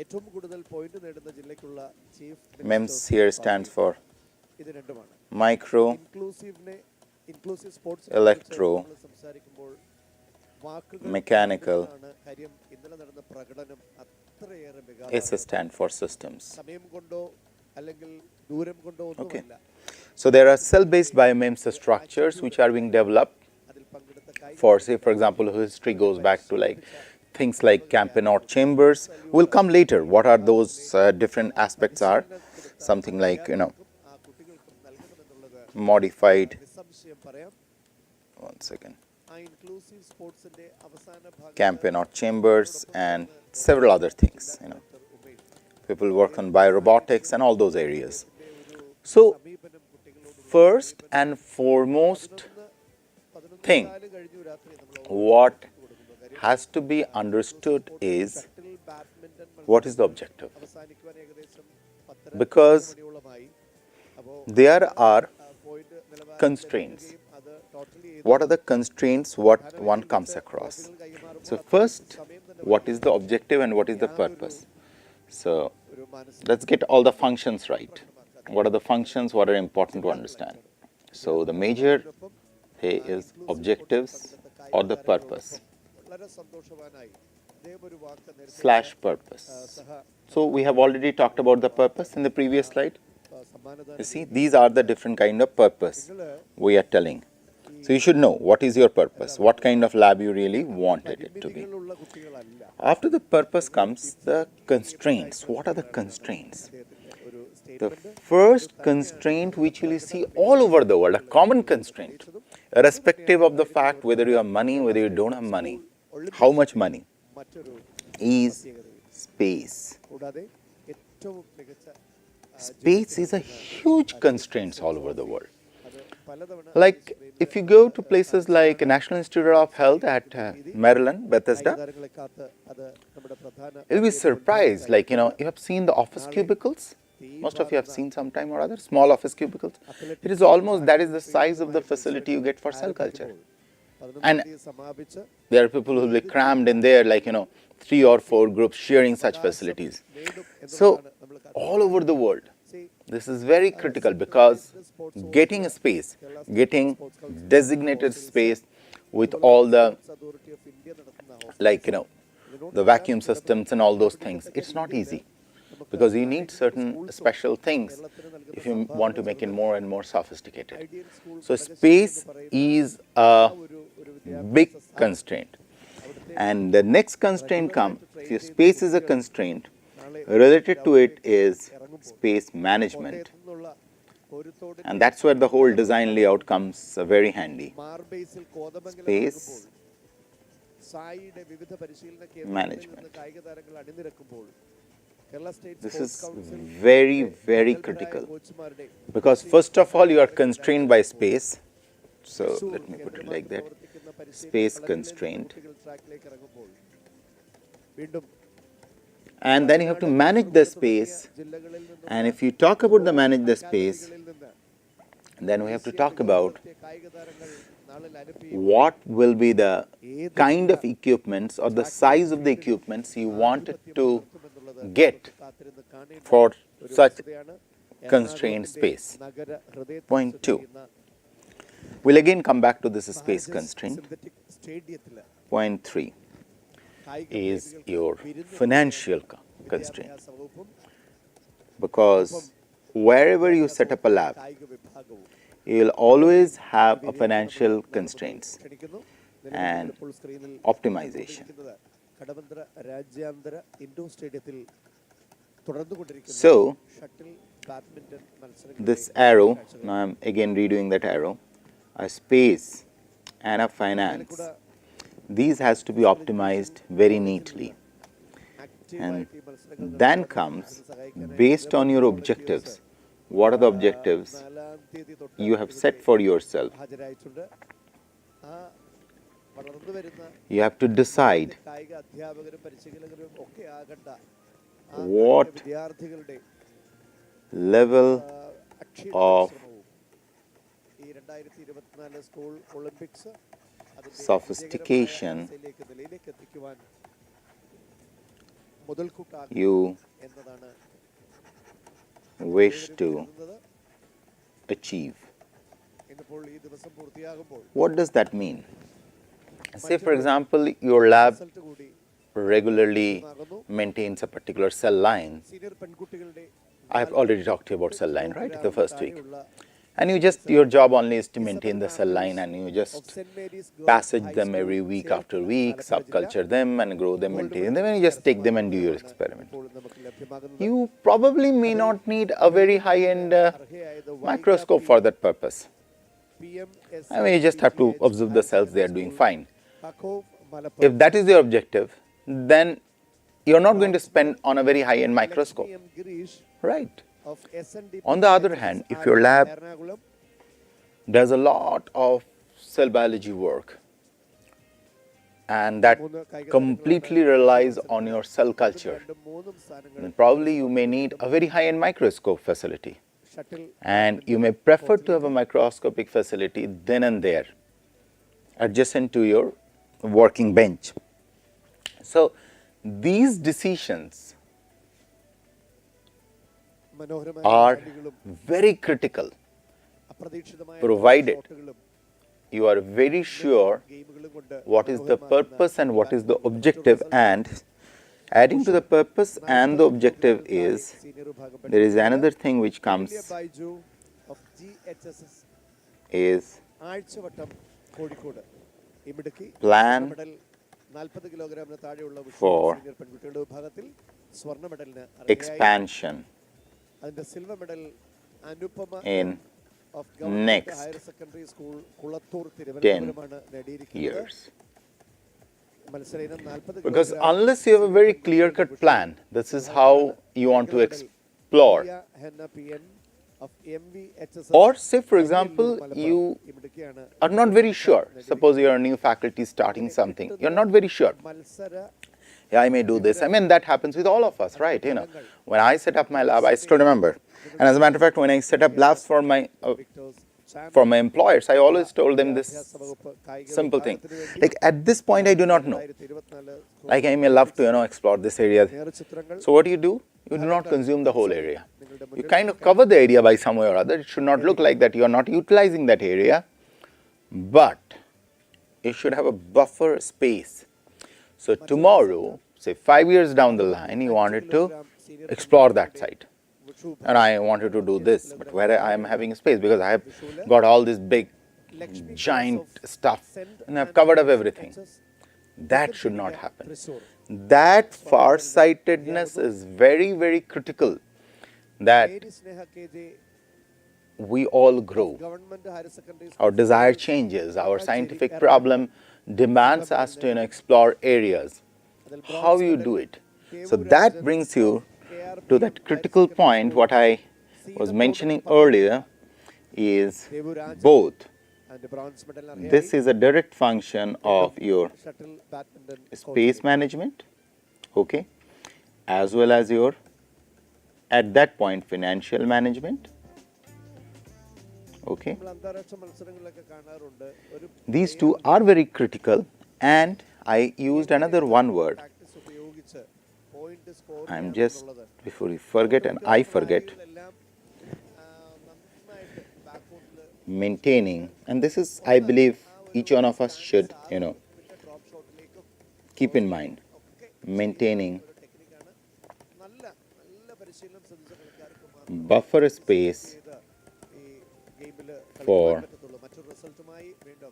ഏറ്റവും കൂടുതൽ point നേടുന്ന ജില്ലയ്ക്കുള്ള chief MEMS here stands for ഇത് രണ്ടുമാണ്. micro, ഇൻക്ലൂസീവ് സ്പോർട്സ് Electro, സംസാരിക്കുമ്പോൾ വാക്കുകൾ mechanical, ആണ് കാര്യം. ഇന്നലെ നടന്ന പ്രകടനം അത്രയേറെ S stand for systems. സമയം കൊണ്ടോ അല്ലെങ്കിൽ ദൂരം കൊണ്ടോ ഒന്നുമല്ല. So there are cell-based biomems structures which are being developed അതിൽ പങ്കെടുത്ത കായിക for, say, for example, history goes back to like things like Campanot chambers. We'll come later. What are those different aspects are? Something like, ആ കുട്ടികൾക്ക് നൽകണമെന്നുള്ളത് modified, നിസ്സംശയം പറയാം. one second, ആ inclusive സ്പോർട്സിന്റെ അവസാന ഭാഗം Campanot chambers and several other things. People work on biorobotics and all those areas. So, സമീപനം കുട്ടികളോട് first and foremost thing, കഴിഞ്ഞു രാത്രി നമ്മൾ what has to be understood is shuttle badminton what is the objective. അവസാനിക്കുവാൻ ഏകദേശം 10:30 Because മണിയോളമായി. അപ്പോൾ there are point നിലവാരം constraints. അത് totally What are the constraints what one comes across? So first, what is the objective and what is the purpose? So ഒരു മാനസിക let's get all the functions right. What are the functions? What are important to understand? So the major here is objectives or the purpose വളരെ സന്തോഷവാനായി അദ്ദേഹം ഒരു വാക്ക് നേരത്തെ / purpose. സഹ So we have already talked about the purpose in the previous slide. You see, these are the different kind of purpose we are telling. So you should know what is your purpose, what kind of lab you really wanted it to be. പരിമിതികളുള്ള കുട്ടികളല്ല After the purpose comes the constraints. What are the constraints? ഒരു The first constraint which you will see all over the world, a common constraint, irrespective of the fact whether you have money, whether you don't have money, how much money, മറ്റൊരു is space. കൂടാതെ ഏറ്റവും മികച്ച Space is a huge constraint all over the world. അത് പലതവണ Like if you go to places like National Institute of Health at Maryland, Bethesda, താരങ്ങളെ കാത്ത് അത് നമ്മുടെ പ്രധാന you'll be surprised. Like, you have seen the office cubicles. Most of you have seen sometime or other small office cubicles. It is almost that is the size of the facility you get for cell culture. And സമാപിച്ച് there are people who will be crammed in there, like 3 or 4 groups sharing such facilities. So all over the world, this is very critical because getting a space, getting designated space with all the authority of India നടത്തുന്ന like the vacuum systems and all those things, it's not easy because you need certain special things if you want to make it more and more sophisticated. So space is a big constraint, and the next constraint comes. If your space is a constraint, related to it is space management, എന്നുള്ള ഒരു തോട് and that's where the whole design layout comes very handy. Mar Basil Kothamangalam Space സായിയുടെ വിവിധ പരിശീലന Management. കേന്ദ്രങ്ങളിൽ നിന്ന് കായിക താരങ്ങൾ അണിനിരക്കുമ്പോൾ Kerala state This is sports council very, very critical കോച്ചുമാരുടെ because first of all you are constrained by space. So let me put it like that. പ്രവർത്തിക്കുന്ന പരിശീലന Space സ്ഥലങ്ങളിലെ constraint. കുട്ടികൾ ട്രാക്കിലേക്ക് ഇറങ്ങുമ്പോൾ വീണ്ടും And then you have to manage the space. ജില്ലകളിൽ നിന്നും And if you talk about the manage the space, നിന്ന് then we have to talk about കായിക താരങ്ങൾ നാളിൽ അനുഭവി what will be the kind of equipments or the size of the equipments you wanted to get കാത്തിരുന്ന് കാണേണ്ട for such വസ്തുതയാണ് constrained space. നഗര ഹൃദയത്തിൽ Point സ്ഥിതി 2. ചെയ്യുന്ന We'll again come back to this space constraint. Synthetic സ്റ്റേഡിയത്തില് Point 3 കായിക is വേദികൾക്ക് your വിരുന്ന് financial constraint വിദ്യാഭ്യാസ വകുപ്പും because wherever you set up a lab, കായിക വിഭാഗവും you will always have a financial constraints ക്ഷണിക്കുന്നു and ഇപ്പോൾ സ്ക്രീനിൽ optimization. ഇരിക്കുന്നത് കടവന്ത്ര രാജ്യാന്തര ഇൻഡോർ സ്റ്റേഡിയത്തിൽ തുടർന്നുകൊണ്ടിരിക്കുന്ന So ഷട്ടിൽ ബാഡ്മിന്റൺ മത്സരങ്ങൾ this arrow, now I'm again redoing that arrow, a space and a finance, these has to be optimized very neatly. And then comes based on your objectives. What are the objectives you have set for yourself? ഹാജരായിട്ടുണ്ട് ആ വളർന്നു വരുന്ന You have to decide കായിക അധ്യാപകരും പരിശീലകരും ഒക്കെ ആകണ്ട ആ What വിദ്യാർത്ഥികളുടെ level അക്ഷീണ of പരിശ്രമവും ഈ 2024 സ്കൂൾ ഒളിമ്പിക്സ് അതിന്റെ sophistication വിജയകരമായ നിലയിലേക്ക് എത്തിക്കുവാൻ മുതൽക്കൂട്ടാകും you എന്നതാണ് wish to കരുതുന്നത്. achieve. ഇന്നിപ്പോൾ ഈ ദിവസം പൂർത്തിയാകുമ്പോൾ What does that mean? Say, for example, your lab result കൂടി regularly maintains a particular cell line. Senior പെൺകുട്ടികളുടെ I have already talked to you about cell line, right? The first week. താഴെയുള്ള And your job only is to maintain the cell line and you just saint Mary's passage them every week after week, subculture them and grow them, maintain them, and you just take them and do your experiment. ഇപ്പോൾ നമുക്ക് ലഭ്യമാകുന്നത് You probably may not need a very high-end അർഹയായത് microscope for that purpose. PMS I mean, you just have to observe the cells, they are doing fine. Kakov Malappuram. If that is your objective, then you're not going to spend on a very high-end microscope, Lakshmi M. Girish right? of SND On the other hand, if your lab Ernakulam, does a lot of cell biology work and that completely relies on your cell culture, രണ്ടും മൂന്നും സ്ഥാനങ്ങൾ then probably you may need a very high-end microscope facility. Shuttle And you may prefer to have a microscopic facility then and there, adjacent to your working bench. So these decisions മനോഹരമായ are കളികളും very critical, അപ്രതീക്ഷിതമായ provided ഷോട്ടുകളും you are very sure ഗെയിമുകളും കൊണ്ട് what is the purpose and what is the objective, and Adding to the purpose and the objective is, senior വിഭാഗം there is another thing which comes Baiju of GHSS is ആഴ്ചവട്ടം കോഴിക്കോട് ഈ മിടുക്കി plan medal 40 കിലോഗ്രാമിന് താഴെയുള്ള for senior പെൺകുട്ടികളുടെ വിഭാഗത്തിൽ സ്വർണ്ണ മെഡലിന് expansion അതിന്റെ silver medal Anupama in of government next higher secondary school Kulathoor തിരുവനന്തപുരമാണ് നേടിയിരിക്കുന്നത് years. മത്സര ഇനം 40 Because unless you have a very clear-cut plan, this is how you want to explore. Henna PN of MVHSS Or say, for example, you ഈ മിടുക്കിയാണ് are not very sure. Suppose you are a new faculty starting something. You're not very sure. മത്സര Yeah, I may do this. I mean, that happens with all of us, right? You know, when I set up my lab, I still remember. And as a matter of fact, when I set up labs for my employers, I always told them this simple thing. Like at this point, I do not know. Like I may love to, explore this area. So what do? You do not consume the whole area. You kind of cover the area by some way or other. It should not look like that you are not utilizing that area. But you should have a buffer space. So tomorrow, say 5 years down the line, you wanted to explore that site. And I wanted to do this, but where I am having a space because I have got all this big, giant stuff and I've covered up everything. That should not happen. That far-sightedness is very, very critical. That Sneha KJ we all grow. Government higher secondary Our desire changes. Our scientific problem demands us to explore areas. How you do it? So that brings you to that critical point. What I was mentioning earlier is both. അതിന്റെ bronze medal This is a direct function of your shuttle badminton space management, okay, as well as your, at that point, financial management, okay. നമ്മൾ അന്താരാഷ്ട്ര മത്സരങ്ങളിലൊക്കെ കാണാറുണ്ട് ഒരു These two are very critical, and I used another one word. Practice ഉപയോഗിച്ച് point score I'm just, before you forget and I forget, എല്ലാം നന്നായിട്ട് ബാക്ക്ഔട്ടിൽ maintaining, and this is, I believe, each one of us should, drop ഷോട്ടിലേക്കും keep in mind, maintaining ടെക്നിക്കാണ് നല്ല നല്ല പരിശീലനം ശ്രദ്ധിച്ച കളിക്കാർക്ക് മാത്രം buffer space ഈ ഗെയിമിൽ for കളിക്കാൻ പറ്റത്തുള്ളൂ മറ്റൊരു റിസൾട്ടുമായി വീണ്ടും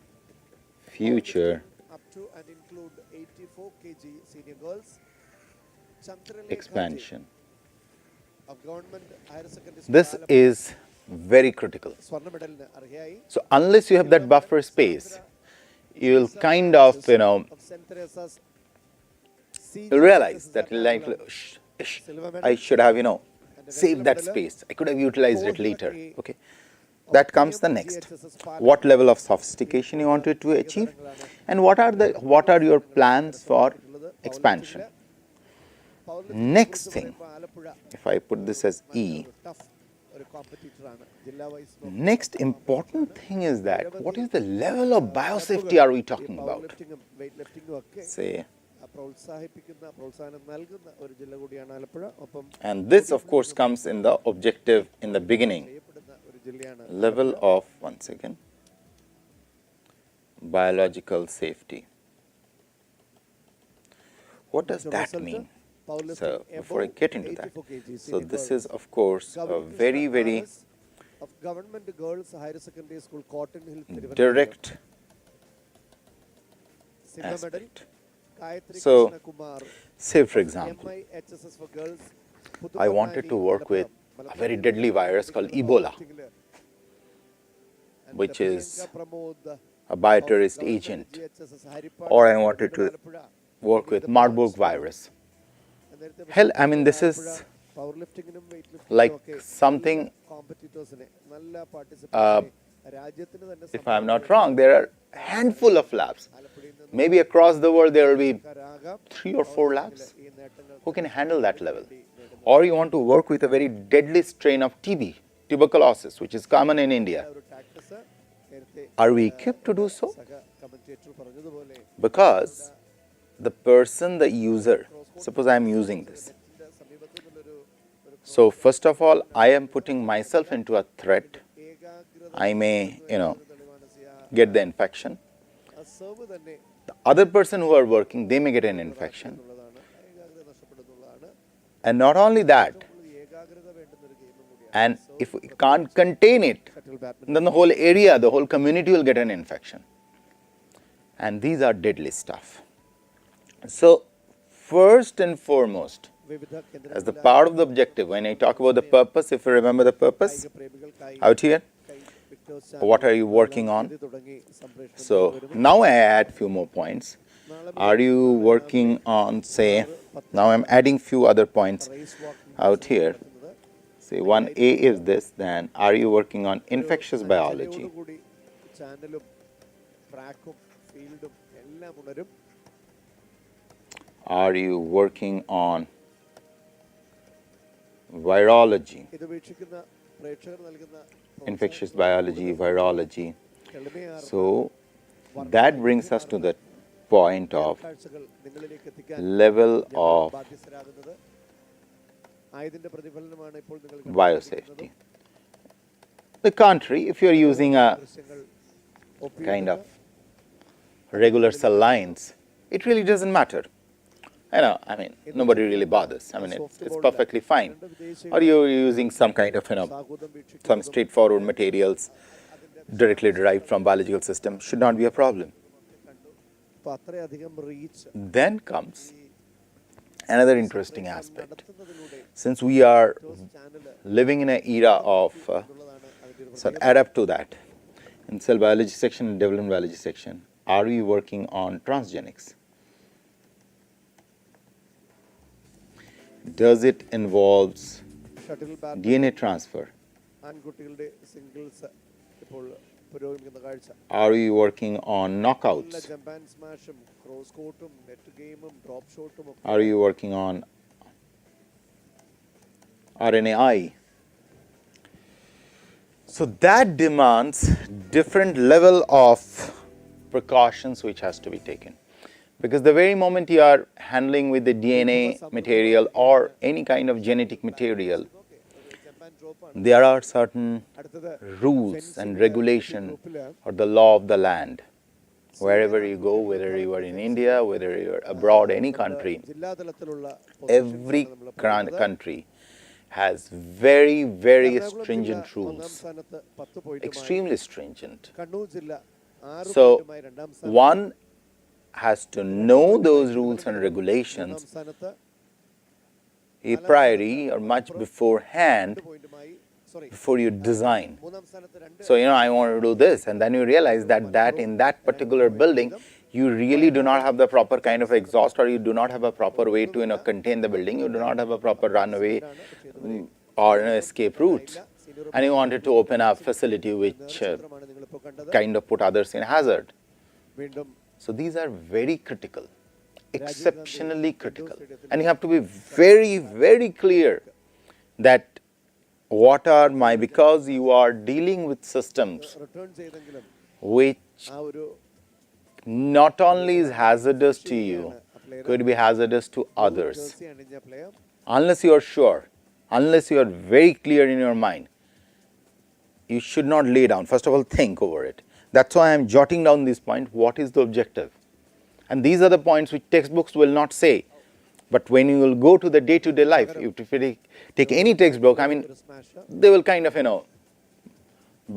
future up to and include 84 kg senior girls Chandralekha expansion. of government higher secondary This is very critical. സ്വർണ്ണ മെഡലിന് അർഹയായി So unless you have that buffer space, you will kind of, of St. Teresa's you'll realize that like, I should have, saved that space. I could have utilized it later. Okay. That comes the next. What level of sophistication you wanted to achieve, and what are your plans for expansion? Next thing, if I put this as E, tough ഒരു competitor ആണ് ജില്ലാ vice next important thing is that what is the level of biosafety are we talking about? ലിഫ്റ്റിംഗും weight ലിഫ്റ്റിംഗും ഒക്കെ Say, പ്രോത്സാഹനം നൽകുന്ന ഒരു ജില്ല കൂടിയാണ് ആലപ്പുഴ ഒപ്പം and this of course comes in the objective in the beginning. ചെയ്യപ്പെടുന്ന ഒരു ജില്ലയാണ് Level of, once again, biological safety. What does that mean? So before I get into that, so this is of course a very, very of government girls higher secondary school Cotton Hill direct silver medal aspect. Gayatri So, Krishna Kumar say for example, MIHSS for girls I wanted to work with a very deadly virus called Ebola, which is a bioterrorist agent, or I wanted to work with Marburg virus. Hell, I mean, this is like something, if I'm not wrong, there are a handful of labs. Maybe across the world there will be 3 or 4 labs who can handle that level. Or you want to work with a very deadly strain of TB, tuberculosis, which is common in India. Are we equipped to do so? Because the person, the user, suppose I am using this. So first of all, I am putting myself into a threat. I may, get the infection. The other person who are working, they may get an infection. And not only that, ഏകാഗ്രത വേണ്ടുന്ന ഒരു ഗെയിമും കൂടിയാണ്. and if we can't contain it, shuttle badminton then the whole area, the whole community will get an infection. And these are deadly stuff. So, first and foremost, വിവിധ as the part of the objective, when I talk about the purpose, if you remember the purpose പ്രേമികൾക്കായി out here, what are you working on? തുടങ്ങി സംപ്രേഷണം So, now I add few more points. Are you working on, say, now I'm adding few other points out here. Say 1A is this, then are you working on infectious biology? കൂടി ചാനലും ട്രാക്കും ഫീൽഡും എല്ലാം ഉണരും. Are you working on virology, ഇത് വീക്ഷിക്കുന്ന പ്രേക്ഷകർ നൽകുന്ന infectious biology, virology? എളിമയാർന്ന So that brings us to the point of കാഴ്ചകൾ നിങ്ങളിലേക്ക് എത്തിക്കാൻ level of ബാധ്യസ്ഥരാകുന്നത്. ആയതിന്റെ പ്രതിഫലനമാണ് ഇപ്പോൾ നിങ്ങൾ biosafety. The country, if you are using a ദൃശ്യങ്ങൾ kind of regular cell lines, it really doesn't matter. I know, I mean, nobody really bothers. I mean, it's perfectly fine. Or you're using some kind of, സാഹൂതം വീക്ഷിക്കും. some straightforward materials directly derived from biological system, should not be a problem. അപ്പോൾ അത്രയധികം reach Then comes another interesting aspect. നടത്തുന്നതിലൂടെ Since we are channel living in an era of, ഉള്ളതാണ് അതിൻ്റെ ഒരു so add up to that, in cell biology section and development biology section, are we working on transgenics? Does it involves shuttle bat DNA transfer? ആൺകുട്ടികളുടെ singles ഇപ്പോൾ പുരോഗമിക്കുന്ന കാഴ്ച. Are we working on നല്ല knockouts? ജമ്പാൻ സ്മാഷും cross കോട്ടും net ഗെയിമും drop ഷോട്ടും ഒക്കെ Are you working on RNAi? So that demands different level of precautions which has to be taken. Because the very moment you are handling with the DNA material or any kind of genetic material, ജമ്പാൻ ഡ്രോപ്പാണ്. there are certain അടുത്തത് rules and regulation or the law of the land. Wherever you go, whether you are in India, whether you are abroad, any country, ജില്ലാതലത്തിലുള്ള every country has very, very stringent ഒന്നാം rules, സ്ഥാനത്ത് 10 പോയിന്റുമായി extremely stringent. Kannur ജില്ല 6 So, പോയിന്റുമായി രണ്ടാം സ്ഥാനത്ത്. one has to know those rules and regulations മൂന്നാം സ്ഥാനത്ത് a priori or much beforehand 2 പോയിന്റുമായി സോറി before you design. മൂന്നാം സ്ഥാനത്ത് 2 So, I want to do this, and then you realize that in that particular building, you really do not have the proper kind of exhaust, or you do not have a proper way to contain the building. You do not have a proper runway or escape routes, and you wanted to open a facility which ചിത്രമാണ് നിങ്ങളിപ്പോൾ കണ്ടത്. kind of put others in hazard. വീണ്ടും So these are very critical, exceptionally critical, and you have to be very, very clear that what are my, because you are dealing with systems return ചെയ്തെങ്കിലും which ആ ഒരു not only is hazardous to you, could be hazardous to others. Jersey അണിഞ്ഞ player Unless you are sure, unless you are very clear in your mind, you should not lay down. First of all, think over it. That's why I am jotting down this point. What is the objective? And these are the points which textbooks will not say. But when you will go to the day-to-day life, if you take any textbook, I mean, smash they will kind of,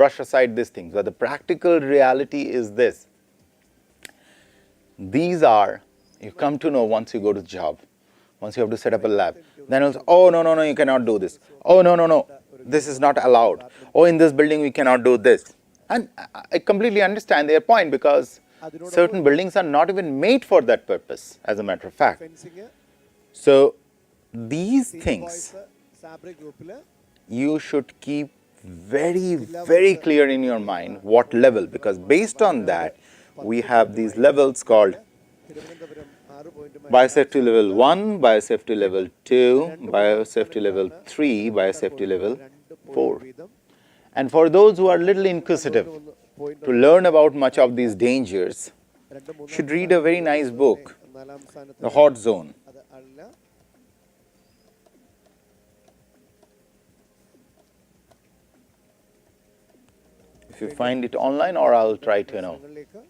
brush aside these things. But the practical reality is this. These are, you come to know once you go to the job, once you have to set up a lab. Then you'll say, oh, no, you cannot do this. Oh, no, this is not allowed. Oh, in this building we cannot do this. And I completely understand their point, because certain buildings are not even made for that purpose, as a matter of fact. Fencing So, these things Sabri ഗ്രൂപ്പിൽ you should keep very, very clear in your mind what level, because based on that, we have these levels called Thiruvananthapuram 6 പോയിന്റുമായി biosafety level 1, biosafety level 2, biosafety level 3, biosafety level 4. വീതം And for those who are little inquisitive to learn about much of these dangers, should read a very nice book, നാലാം സ്ഥാനത്ത് The Hot Zone. അത് അല്ല. If you find it online, or I'll try to, സ്ഥലങ്ങളിലേക്ക്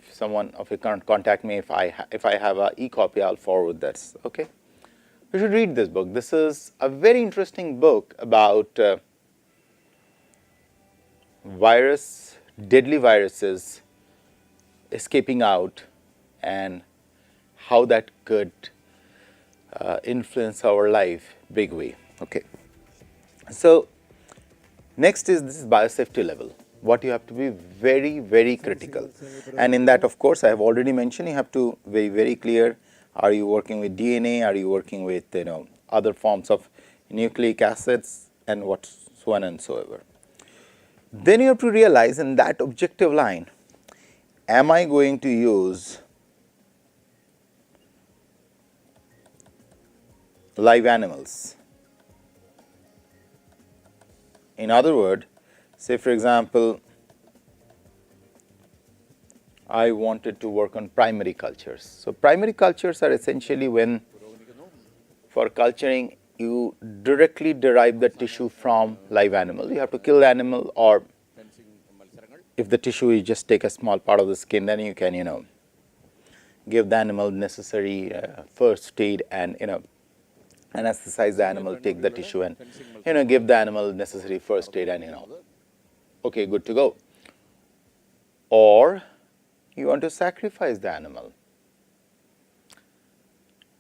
if someone of you can't contact me, if I have a e-copy, I'll forward this, okay? You should read this book. This is a very interesting book about deadly viruses escaping out and how that could influence our life big way. Okay. So next is this biosafety level. What you have to be very, very critical. And in that, of course, I have already mentioned, you have to be very clear. Are you working with DNA? Are you working with other forms of nucleic acids and what so on and so ever? Then you have to realize in that objective line, am I going to use live animals? In other words, say for example, I wanted to work on primary cultures. So primary cultures are essentially when for culturing you directly derive the tissue from live animal. You have to kill the animal, or if the tissue you just take a small part of the skin, then you can give the animal necessary first aid and anesthetize the animal, take the tissue and give the animal necessary first aid and okay, good to go. Or you want to sacrifice the animal.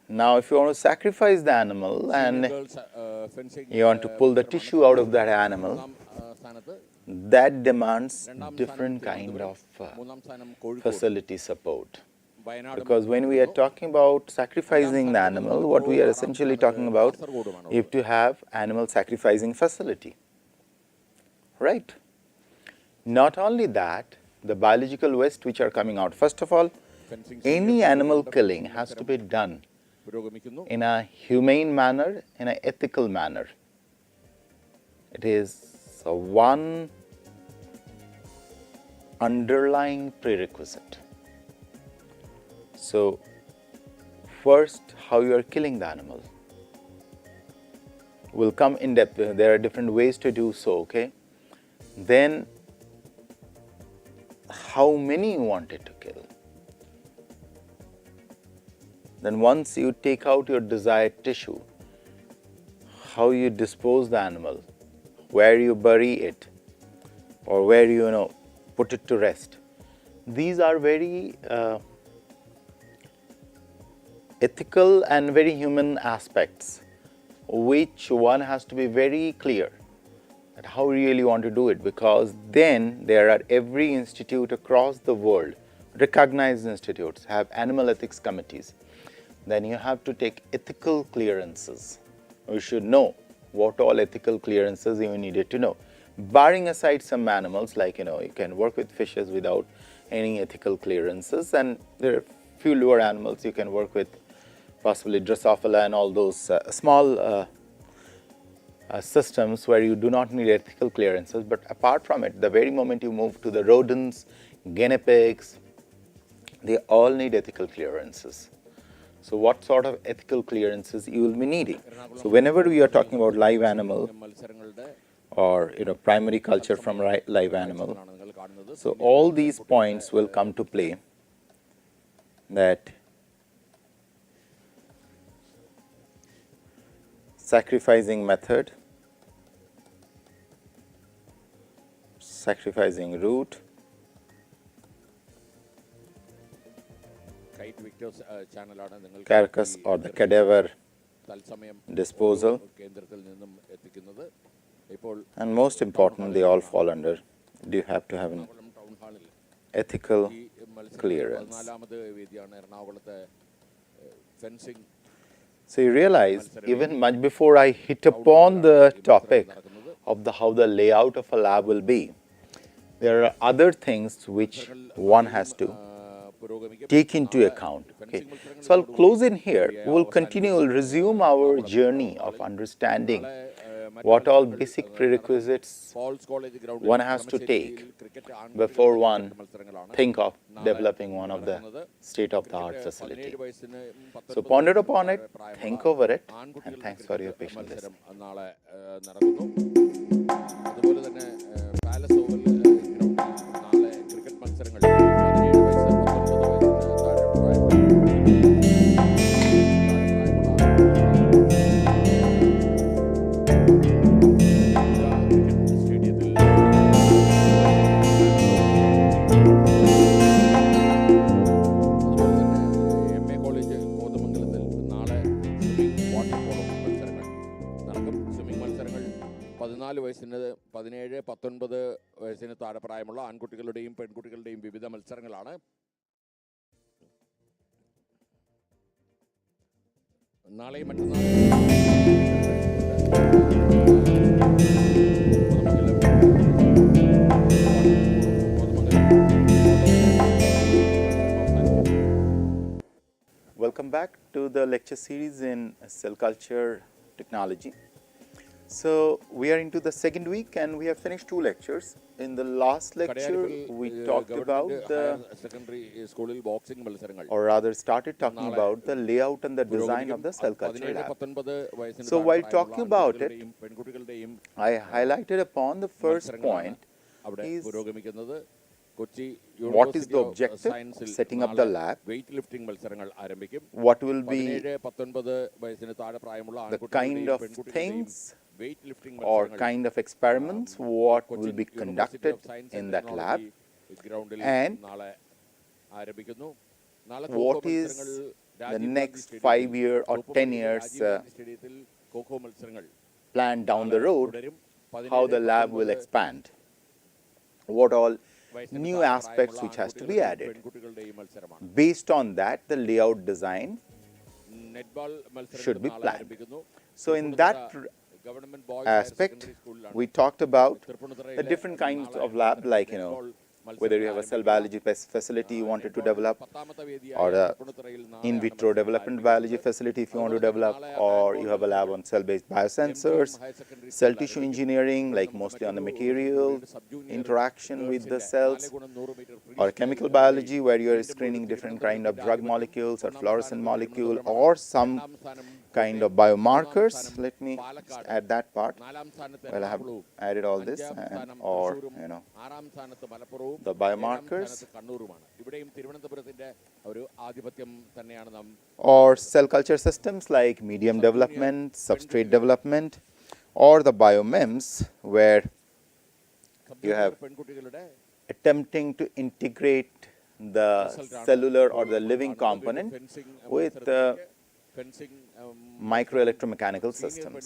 Now if you want to sacrifice the animal and you want to pull the tissue out of that animal, that demands different kind of facility support. Because when we are talking about sacrificing the animal, what we are essentially talking about is to have animal sacrificing facility, right? Not only that, the biological waste which are coming out. First of all, any animal killing has to be done in a humane manner, in an ethical manner. It is one underlying prerequisite. So, first, how you are killing the animal will come in depth. There are different ways to do so, okay? Then, how many you wanted to kill. Then once you take out your desired tissue, how you dispose the animal, where you bury it, or where you put it to rest. These are very ethical and very human aspects, which one has to be very clear that how you really want to do it, because then there are every institute across the world, recognized institutes, have animal ethics committees. Then you have to take ethical clearances. You should know what all ethical clearances you needed to know. Barring aside some animals, like you can work with fishes without any ethical clearances, and there are few lower animals you can work with, possibly Drosophila and all those small systems where you do not need ethical clearances. But apart from it, the very moment you move to the rodents, guinea pigs, they all need ethical clearances. So what sort of ethical clearances you will be needing? So whenever we are talking about live animal or primary culture from live animal, so all these points will come to play, that sacrificing method, sacrificing route, carcass or the cadaver disposal, and most important, they all fall under, do you have to have an ethical clearance. So you realize, even much before I hit upon the topic of how the layout of a lab will be, there are other things which one has to take into account. Okay. So I'll close in here. We will continue, we'll resume our journey of understanding what all basic prerequisites one has to take before one think of developing one of the state-of-the-art facility. So ponder upon it, think over it, and thanks for your patient listening. 14 വയസ്സിന് 17, 19 വയസ്സിന് താഴെ പ്രായമുള്ള ആൺകുട്ടികളുടെയും പെൺകുട്ടികളുടെയും വിവിധ മത്സരങ്ങളാണ്. നാളെയും Welcome back to the lecture series in cell culture technology. So we are into the second week and we have finished 2 lectures. In the last lecture we talked about the secondary സ്കൂളിൽ boxing മത്സരങ്ങൾ, or rather started talking about the layout and the design of the cell culture lab. So while talking about it, I highlighted upon the first point is what is the objective, setting up the lab, weight lifting മത്സരങ്ങൾ ആരംഭിക്കും. what will be 17, 19 വയസ്സിന് താഴെ പ്രായമുള്ള the kind of things weight lifting or kind of experiments what will be conducted in that lab, and what is the next 5 year or 10 years plan down the road, how the lab will expand, what all new aspects which has to be added. Based on that, the layout design should be planned. So in that aspect, we talked about the different kinds of lab, like, whether you have a cell biology facility you wanted to develop, or a in vitro development biology facility if you want to develop, or you have a lab on cell-based biosensors, cell tissue engineering, like mostly on the material interaction with the cells, or chemical biology where you are screening different kind of drug molecules or fluorescent molecule, or some kind of biomarkers. Let me just add that part. Well, I have added all this, or the biomarkers, or cell culture systems like medium development, substrate development, or the biomems where you have attempting to integrate the cellular or the living component with microelectromechanical systems.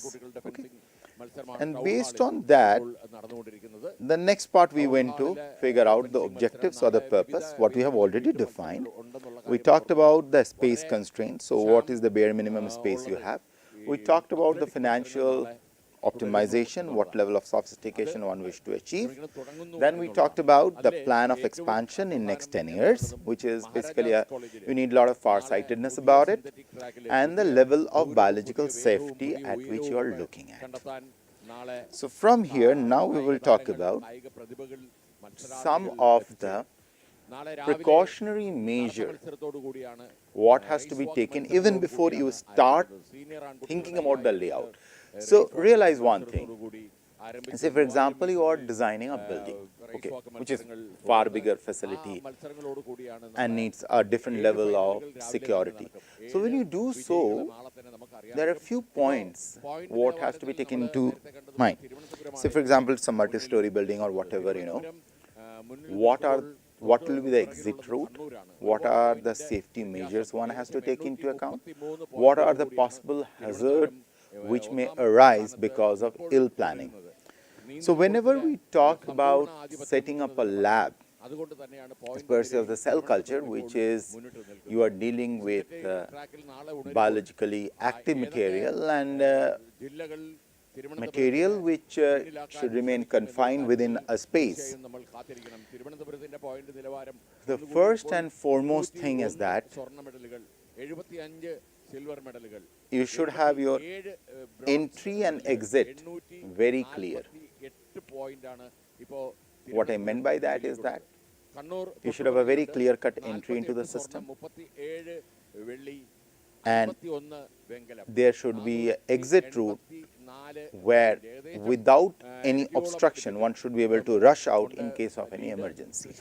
Okay. And based on that, the next part we went to figure out the objectives or the purpose, what we have already defined. We talked about the space constraints, so what is the bare minimum space you have. We talked about the financial optimization, what level of sophistication one wish to achieve. Then we talked about the plan of expansion in next 10 years, which is basically you need a lot of farsightedness about it, and the level of biological safety at which you are looking at. So from here, now we will talk about some of the precautionary measure what has to be taken even before you start thinking about the layout. So realize one thing. Say for example, you are designing a building, okay, which is far bigger facility and needs a different level of security. So when you do so, there are a few points what has to be taken into mind. Say for example, it's a multi-story building or whatever, what will be the exit route, what are the safety measures one has to take into account, what are the possible hazards which may arise because of ill planning. So whenever we talk about setting up a lab, especially of the cell culture, which is you are dealing with biologically active material and material which should remain confined within a space. The first and foremost thing is that you should have your entry and exit very clear. What I meant by that is that you should have a very clear-cut entry into the system, and there should be an exit route where without any obstruction one should be able to rush out in case of any emergency.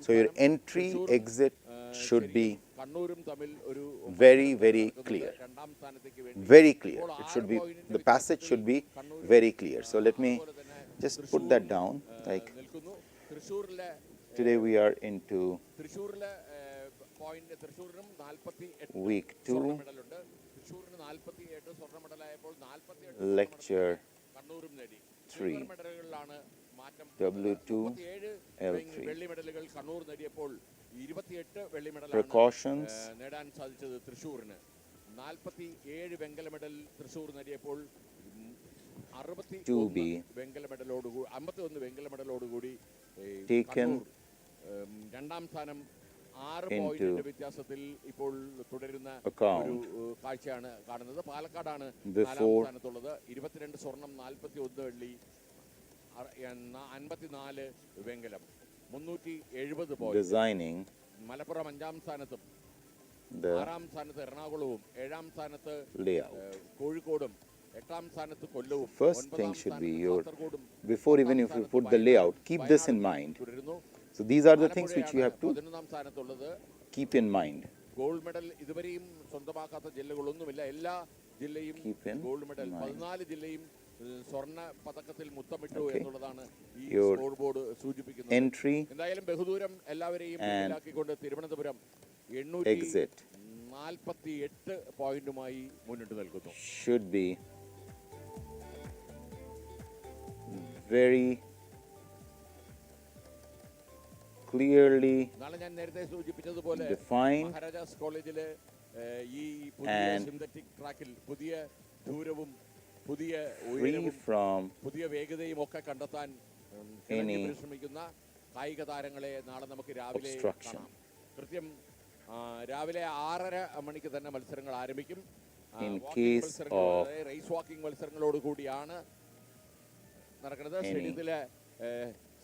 So your entry exit should be very, very clear. Very clear. It should be, the passage should be very clear. So let me just put that down. Like today we are into week 2, lecture 3, മെഡലുകളിലാണ് മാറ്റം. W2, 37 L3. വെള്ളി മെഡലുകൾ കണ്ണൂർ നേടിയപ്പോൾ 28 വെള്ളി മെഡലാണ് Precautions. നേടാൻ സാധിച്ചത് തൃശ്ശൂരിന്. 47 വെങ്കല medal Thrissur നേടിയപ്പോൾ 2B. 51 വെങ്കല മെഡലോടുകൂടി 51 വെങ്കല മെഡലോടുകൂടി Taken കണ്ണൂർ രണ്ടാം സ്ഥാനം 6 into പോയിന്റിന്റെ വ്യത്യാസത്തിൽ ഇപ്പോൾ തുടരുന്ന account. ഒരു കാഴ്ചയാണ് കാണുന്നത്. പാലക്കാടാണ് Before- നാലാം സ്ഥാനത്തുള്ളത്. 22 സ്വർണം, 41 വെള്ളി, 54 വെങ്കലം, 370 പോയിന്റ്. designing മലപ്പുറം 5-ാം സ്ഥാനത്തും the 6-ാം സ്ഥാനത്ത് എറണാകുളവും 7-ാം സ്ഥാനത്ത് layout. കോഴിക്കോടും 8-ാം സ്ഥാനത്ത് കൊല്ലവും First 9-ാം thing should be സ്ഥാനത്ത് your, കാസർഗോഡും before 10-ാം even if you സ്ഥാനത്ത് put the layout, keep this in വയനാടും mind. തുടരുന്നു. So these are the things which you have to 11-ാം സ്ഥാനത്തുള്ളത്. keep in mind. Gold medal ഇതുവരെയും സ്വന്തമാക്കാത്ത ജില്ലകളൊന്നുമില്ല. എല്ലാ ജില്ലയും Keep in gold medal, mind. 14 ജില്ലയും സ്വർണ്ണ പതക്കത്തിൽ മുത്തമിട്ടു Okay. എന്നുള്ളതാണ് ഈ Your സ്കോർ ബോർഡ് സൂചിപ്പിക്കുന്നത്. entry എന്തായാലും ബഹുദൂരം എല്ലാവരെയും and മുന്നിലാക്കിക്കൊണ്ട് തിരുവനന്തപുരം exit 848 പോയിന്റുമായി മുന്നിട്ട് നിൽക്കുന്നു. should be very clearly നാളെ ഞാൻ നേരത്തെ സൂചിപ്പിച്ചതുപോലെ defined മഹാരാജാസ് കോളേജിലെ ഈ പുതിയ and സിന്തറ്റിക് ട്രാക്കിൽ പുതിയ ദൂരവും പുതിയ free ഉയരവും from പുതിയ വേഗതയും ഒക്കെ കണ്ടെത്താൻ any പരിശ്രമിക്കുന്ന കായിക താരങ്ങളെ നാളെ നമുക്ക് രാവിലെ obstruction. കാണാം. കൃത്യം രാവിലെ 6:30 മണിക്ക് തന്നെ മത്സരങ്ങൾ ആരംഭിക്കും. In വാക്കിംഗ് case മത്സരങ്ങൾ, of റേസ് വാക്കിംഗ് മത്സരങ്ങളോട് കൂടിയാണ് നടക്കുന്നത്. any സ്റ്റേഡിയത്തിലെ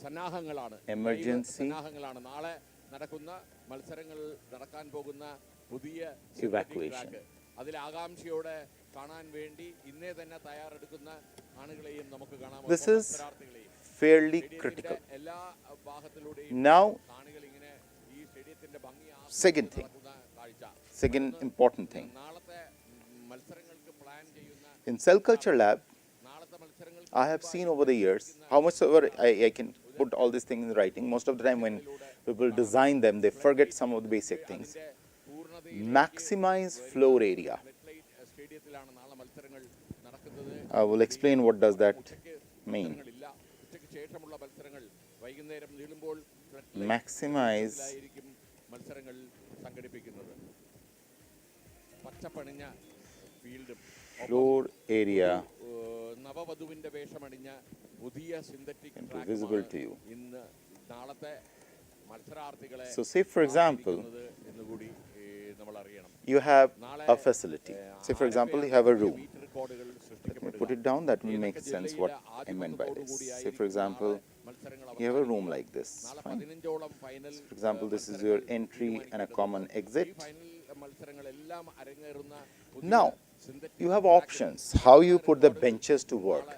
സന്നാഹങ്ങളാണ്, emergency സന്നാഹങ്ങളാണ് നാളെ നടക്കുന്ന മത്സരങ്ങൾ നടക്കാൻ പോകുന്ന പുതിയ evacuation. ട്രാക്ക്. അതിൽ ആകാംക്ഷയോടെ കാണാൻ വേണ്ടി ഇന്നേ തന്നെ തയ്യാറെടുക്കുന്ന ആളുകളെയും നമുക്ക് കാണാം. This is fairly critical. എല്ലാ ഭാഗത്തിലൂടെയും Now, കാണികൾ ഇങ്ങനെ ഈ സ്റ്റേഡിയത്തിന്റെ ഭംഗി second thing, നടക്കുന്ന കാഴ്ച. second important thing. നാളത്തെ മത്സരങ്ങൾക്ക് പ്ലാൻ ചെയ്യുന്ന In Cell Culture Lab, നാളത്തെ മത്സരങ്ങൾക്ക് I have seen over the years how much ever I can put all these things in writing. Most of the time when people design them, they forget some of the basic things. പൂർണ്ണതയിൽ Maximize floor area. മെറ്റ്ലൈറ്റ് സ്റ്റേഡിയത്തിലാണ് നാളെ മത്സരങ്ങൾ നടക്കുന്നത്. I will explain what does that mean. മത്സരങ്ങളില്ല. ഉച്ചയ്ക്ക് ശേഷമുള്ള മത്സരങ്ങൾ വൈകുന്നേരം നീളുമ്പോൾ Maximize ായിരിക്കും മത്സരങ്ങൾ സംഘടിപ്പിക്കുന്നത്. പച്ചപ്പണിഞ്ഞ ഫീൽഡും floor area നവവധുവിന്റെ വേഷമണിഞ്ഞ പുതിയ synthetic can be visible to you. ഇന്ന് നാളത്തെ മത്സരാർത്ഥികളെ So say for example, എന്നുകൂടി നമ്മൾ അറിയണം. you have a facility. Say for example, you have a room. Metre റെക്കോർഡുകൾ Let me put it down, that will make sense what I meant by this. Say for example, you have a room like this. Fine. 15ഓളം final. For example, this is your entry and a common exit. Final മത്സരങ്ങളെല്ലാം അരങ്ങേറുന്ന Now, you have options how you put the benches to work.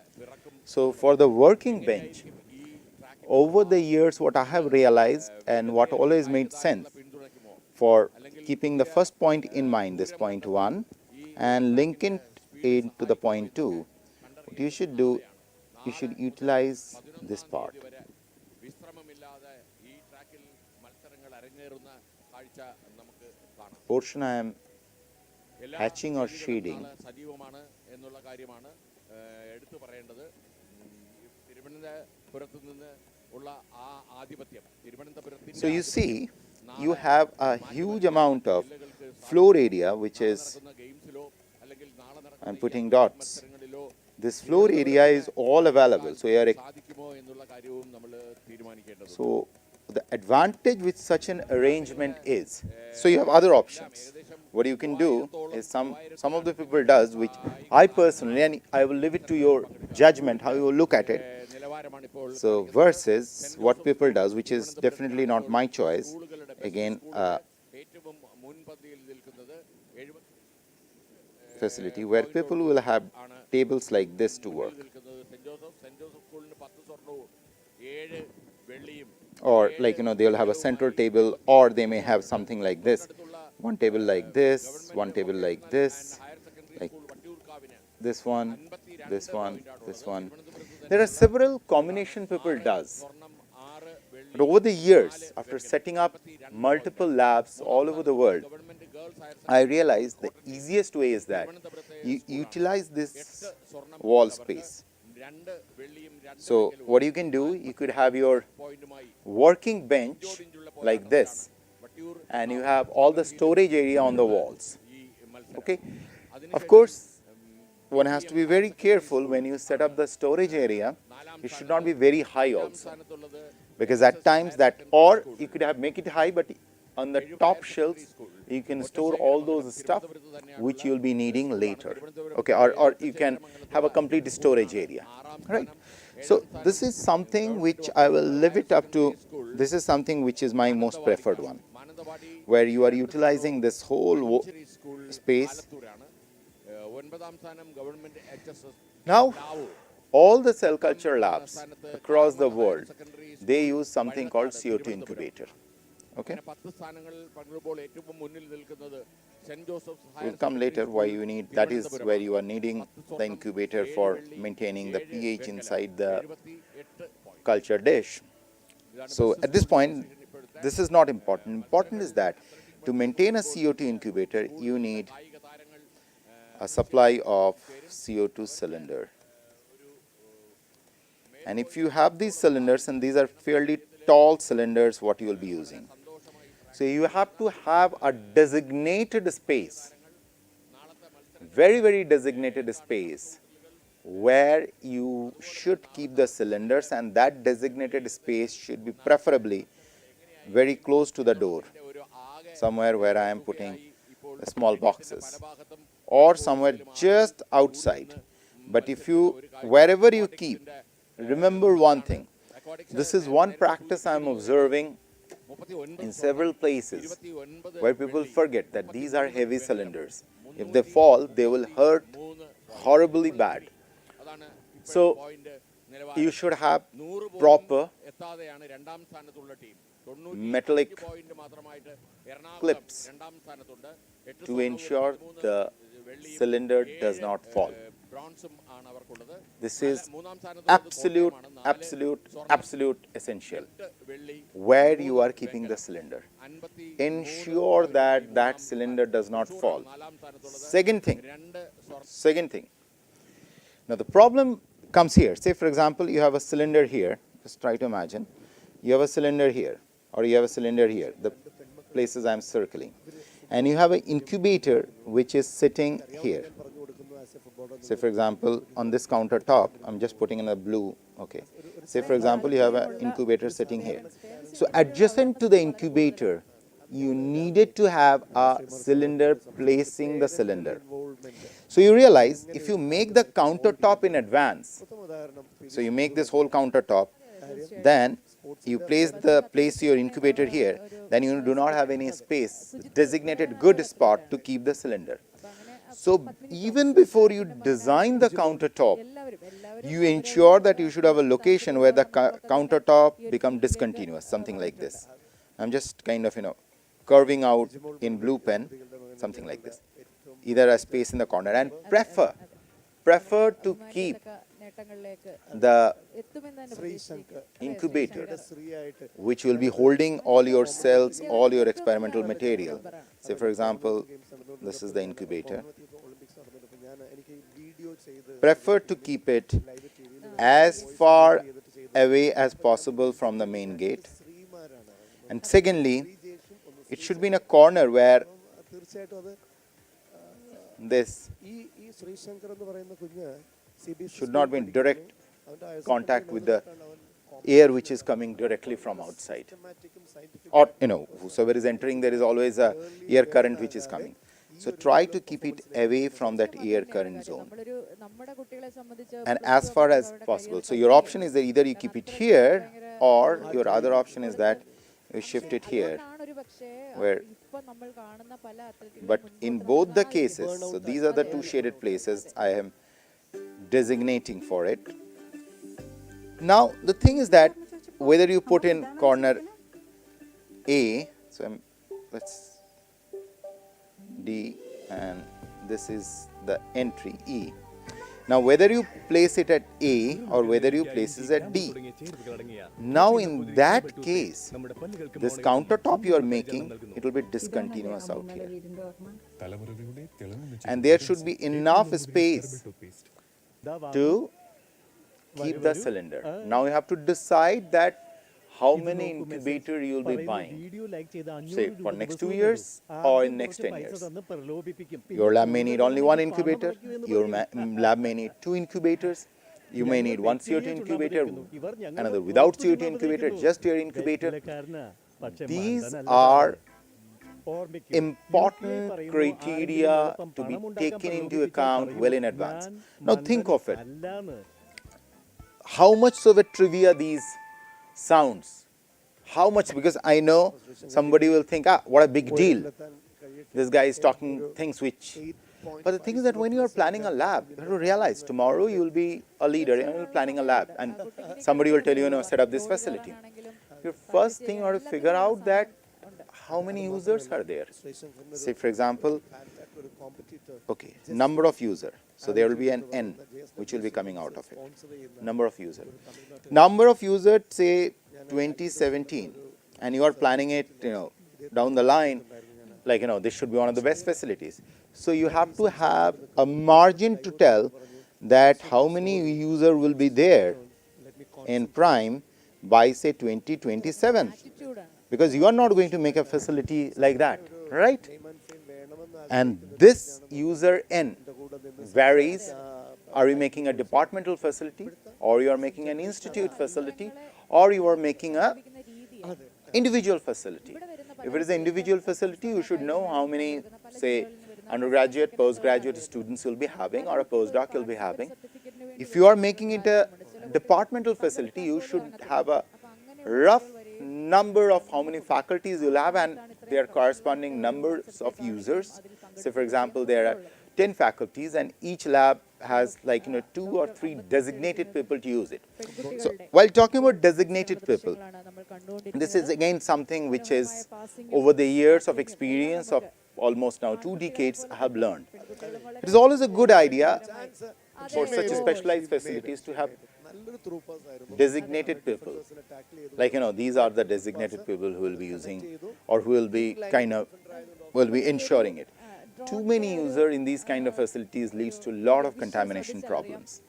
So for the working bench, over the years what I have realized and what always made sense for keeping the first point in mind, this point 1, and linking it to the point 2, what you should do, you should utilize this part. വിശ്രമമില്ലാതെ ഈ ട്രാക്കിൽ മത്സരങ്ങൾ അരങ്ങേറുന്ന കാഴ്ച നമുക്ക് കാണാം. Portion I am എല്ലാ hatching or രീതികളും shading നാളെ സജീവമാണ് എന്നുള്ള കാര്യമാണ് എടുത്തു പറയേണ്ടത്. തിരുവനന്തപുരത്ത് നിന്ന് ഉള്ള ആ ആധിപത്യം തിരുവനന്തപുരത്തിന്റെ So you see, you have a huge amount of floor area which is, ഗെയിംസിലോ അല്ലെങ്കിൽ നാളെ I'm നടക്കുന്ന putting dots. മത്സരങ്ങളിലോ This floor area is all available. So you are, സാധിക്കുമോ എന്നുള്ള കാര്യവും നമ്മൾ തീരുമാനിക്കേണ്ടതുണ്ട്. so the advantage with such an arrangement is, so you have other options. What you can do is some of the people does, which I personally, and I will leave it to your judgment how you will look at it. നിലവാരമാണ് ഇപ്പോൾ So versus what people does, which is definitely not my choice. Again, ഏറ്റവും മുൻപന്തിയിൽ നിൽക്കുന്നത് 70 facility where people will have tables like this to work, നിൽക്കുന്നത് saint Joseph സ്കൂളിന് 10 സ്വർണവും 7 വെള്ളിയും or like they will have a central table, or they may have something like this, one table like this, one table like this, higher secondary like school വട്ടിയൂർക്കാവിന് this one, this one, this one. There are several combination people does. സ്വർണം 6 വെള്ളി. But over the years, after setting up multiple labs all over the world, government girls higher I realized the easiest way is that you utilize this wall space. So what you can do, you could have your working bench like this, and you have all the storage area on the walls. Okay, of course one has to be very careful when you set up the storage area. It should not be very high also, because at times that, or you could have make it high, but on the top shelves you can store all those stuff which you'll be needing later. Okay, or you can have a complete storage area, right? So this is something which I will leave it up to. This is something which is my most preferred one, where you are utilizing this whole space. Now all the cell culture labs across the world, they use something called CO2 incubator. Okay, we'll come later why you need, that is where you are needing the incubator for maintaining the pH inside the culture dish. So at this point, this is not important. Important is that to maintain a CO2 incubator, you need a supply of CO2 cylinder. And if you have these cylinders, and these are fairly tall cylinders what you will be using, so you have to have a designated space, very, very designated space, where you should keep the cylinders, and that designated space should be preferably very close to the door, somewhere where I am putting the small boxes, or somewhere just outside. But if you, wherever you keep, remember one thing, this is one practice I am observing in several places, where people forget that these are heavy cylinders. If they fall, they will hurt horribly bad. So you should have proper metallic clips to ensure the cylinder does not fall. This is absolute essential where you are keeping the cylinder. Ensure that that cylinder does not fall. Second thing, now the problem comes here. Say for example, you have a cylinder here. Just try to imagine. You have a cylinder here, or you have a cylinder here, the places I am circling. And you have an incubator which is sitting here. Say for example, on this countertop, I'm just putting in a blue, okay. Say for example, you have an incubator sitting here. So adjacent to the incubator, you needed to have a cylinder placing the cylinder. So you realize if you make the countertop in advance, so you make this whole countertop, then you place your incubator here, then you do not have any space, designated good spot to keep the cylinder. So even before you design the countertop, you ensure that you should have a location where the countertop becomes discontinuous, something like this. I'm just kind of, curving out in blue pen, something like this. Either a space in the corner, and prefer to keep the incubator which will be holding all your cells, all your experimental material. Say for example, this is the incubator. Prefer to keep it as far away as possible from the main gate. And secondly, it should be in a corner where this should not be in direct contact with the air which is coming directly from outside. Or, whosoever is entering, there is always a air current which is coming. So try to keep it away from that air current zone, and as far as possible. So your option is that either you keep it here, or your other option is that you shift it here. But in both the cases, so these are the two shaded places I am designating for it. Now the thing is that whether you put in corner A, so let's D, and this is the entry E. Now whether you place it at A or whether you place it at D, now in that case, this countertop you are making, it will be discontinuous out here, and there should be enough space to keep the cylinder. Now you have to decide that how many incubator you will be buying. Say for next 2 years or in next 10 years. Your lab may need only one incubator. Your lab may need 2 incubators. You may need one CO2 incubator, another without CO2 incubator, just your incubator. These are important criteria to be taken into account well in advance. Now think of it. How much of a trivia these sounds. How much? Because I know somebody will think, what a big deal. This guy is talking things which. But the thing is that when you are planning a lab, you have to realize tomorrow you will be a leader and you're planning a lab, and somebody will tell you, set up this facility. Your first thing you have to figure out that how many users are there. Say, for example, okay, number of user. So there will be an N which will be coming out of it. Number of user. Number of user, say 2017, and you are planning it, down the line, like, this should be one of the best facilities. So you have to have a margin to tell that how many user will be there in prime by, say, 2027. Because you are not going to make a facility like that, right? And this user N varies. Are you making a departmental facility, or you are making an institute facility, or you are making a individual facility? If it is an individual facility, you should know how many, say, undergraduate, postgraduate students you'll be having, or a postdoc you'll be having. If you are making it a departmental facility, you should have a rough number of how many faculties you'll have and their corresponding numbers of users. Say, for example, there are 10 faculties and each lab has 2 or 3 designated people to use it. So while talking about designated people, this is again something which is over the years of experience of almost now 2 decades I have learned. It is always a good idea for such specialized facilities to have designated people. These are the designated people who will be using or who will be will be ensuring it. Too many users in these kind of facilities leads to a lot of contamination problems.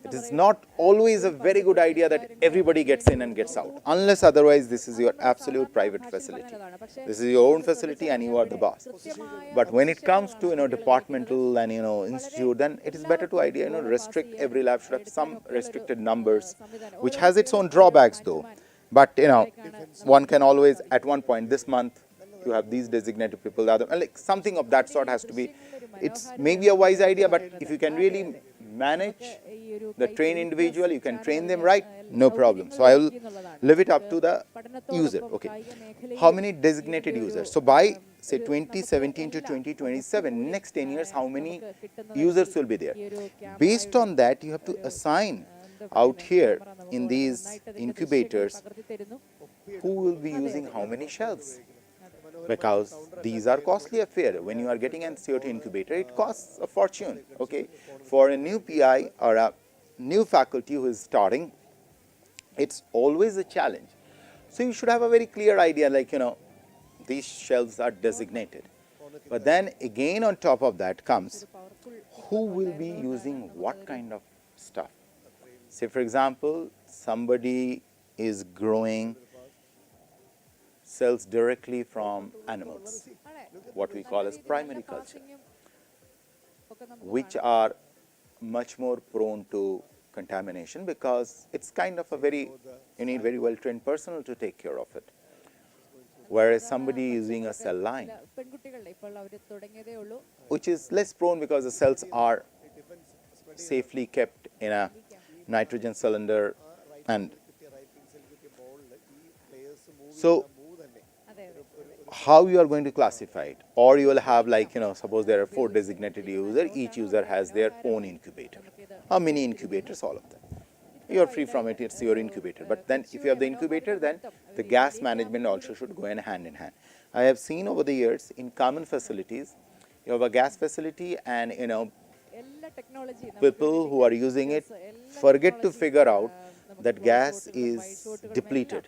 It is not always a very good idea that everybody gets in and gets out, unless otherwise this is your absolute private facility. This is your own facility and you are the boss. But when it comes to departmental and institute, then it is better to restrict. Every lab should have some restricted numbers, which has its own drawbacks though. But one can always at one point this month you have these designated people, something of that sort has to be. It's maybe a wise idea, but if you can really manage the trained individual, you can train them right, no problem. So I will leave it up to the user. Okay, how many designated users? So by, say, 2017 to 2027, next 10 years, how many users will be there? Based on that, you have to assign out here in these incubators who will be using how many shells. Because these are costly affair. When you are getting a CO2 incubator, it costs a fortune. Okay, for a new PI or a new faculty who is starting, it's always a challenge. So you should have a very clear idea, these shelves are designated. But then again on top of that comes who will be using what kind of stuff. Say, for example, somebody is growing cells directly from animals, what we call as primary culture, which are much more prone to contamination because it's kind of you need very well trained personnel to take care of it. Whereas somebody using a cell line, which is less prone because the cells are safely kept in a nitrogen cylinder, and so how you are going to classify it, or you will have suppose there are 4 designated users, each user has their own incubator, or mini incubators, all of them. You are free from it, it's your incubator. But then if you have the incubator, then the gas management also should go in hand in hand. I have seen over the years in common facilities, you have a gas facility and people who are using it forget to figure out that gas is depleted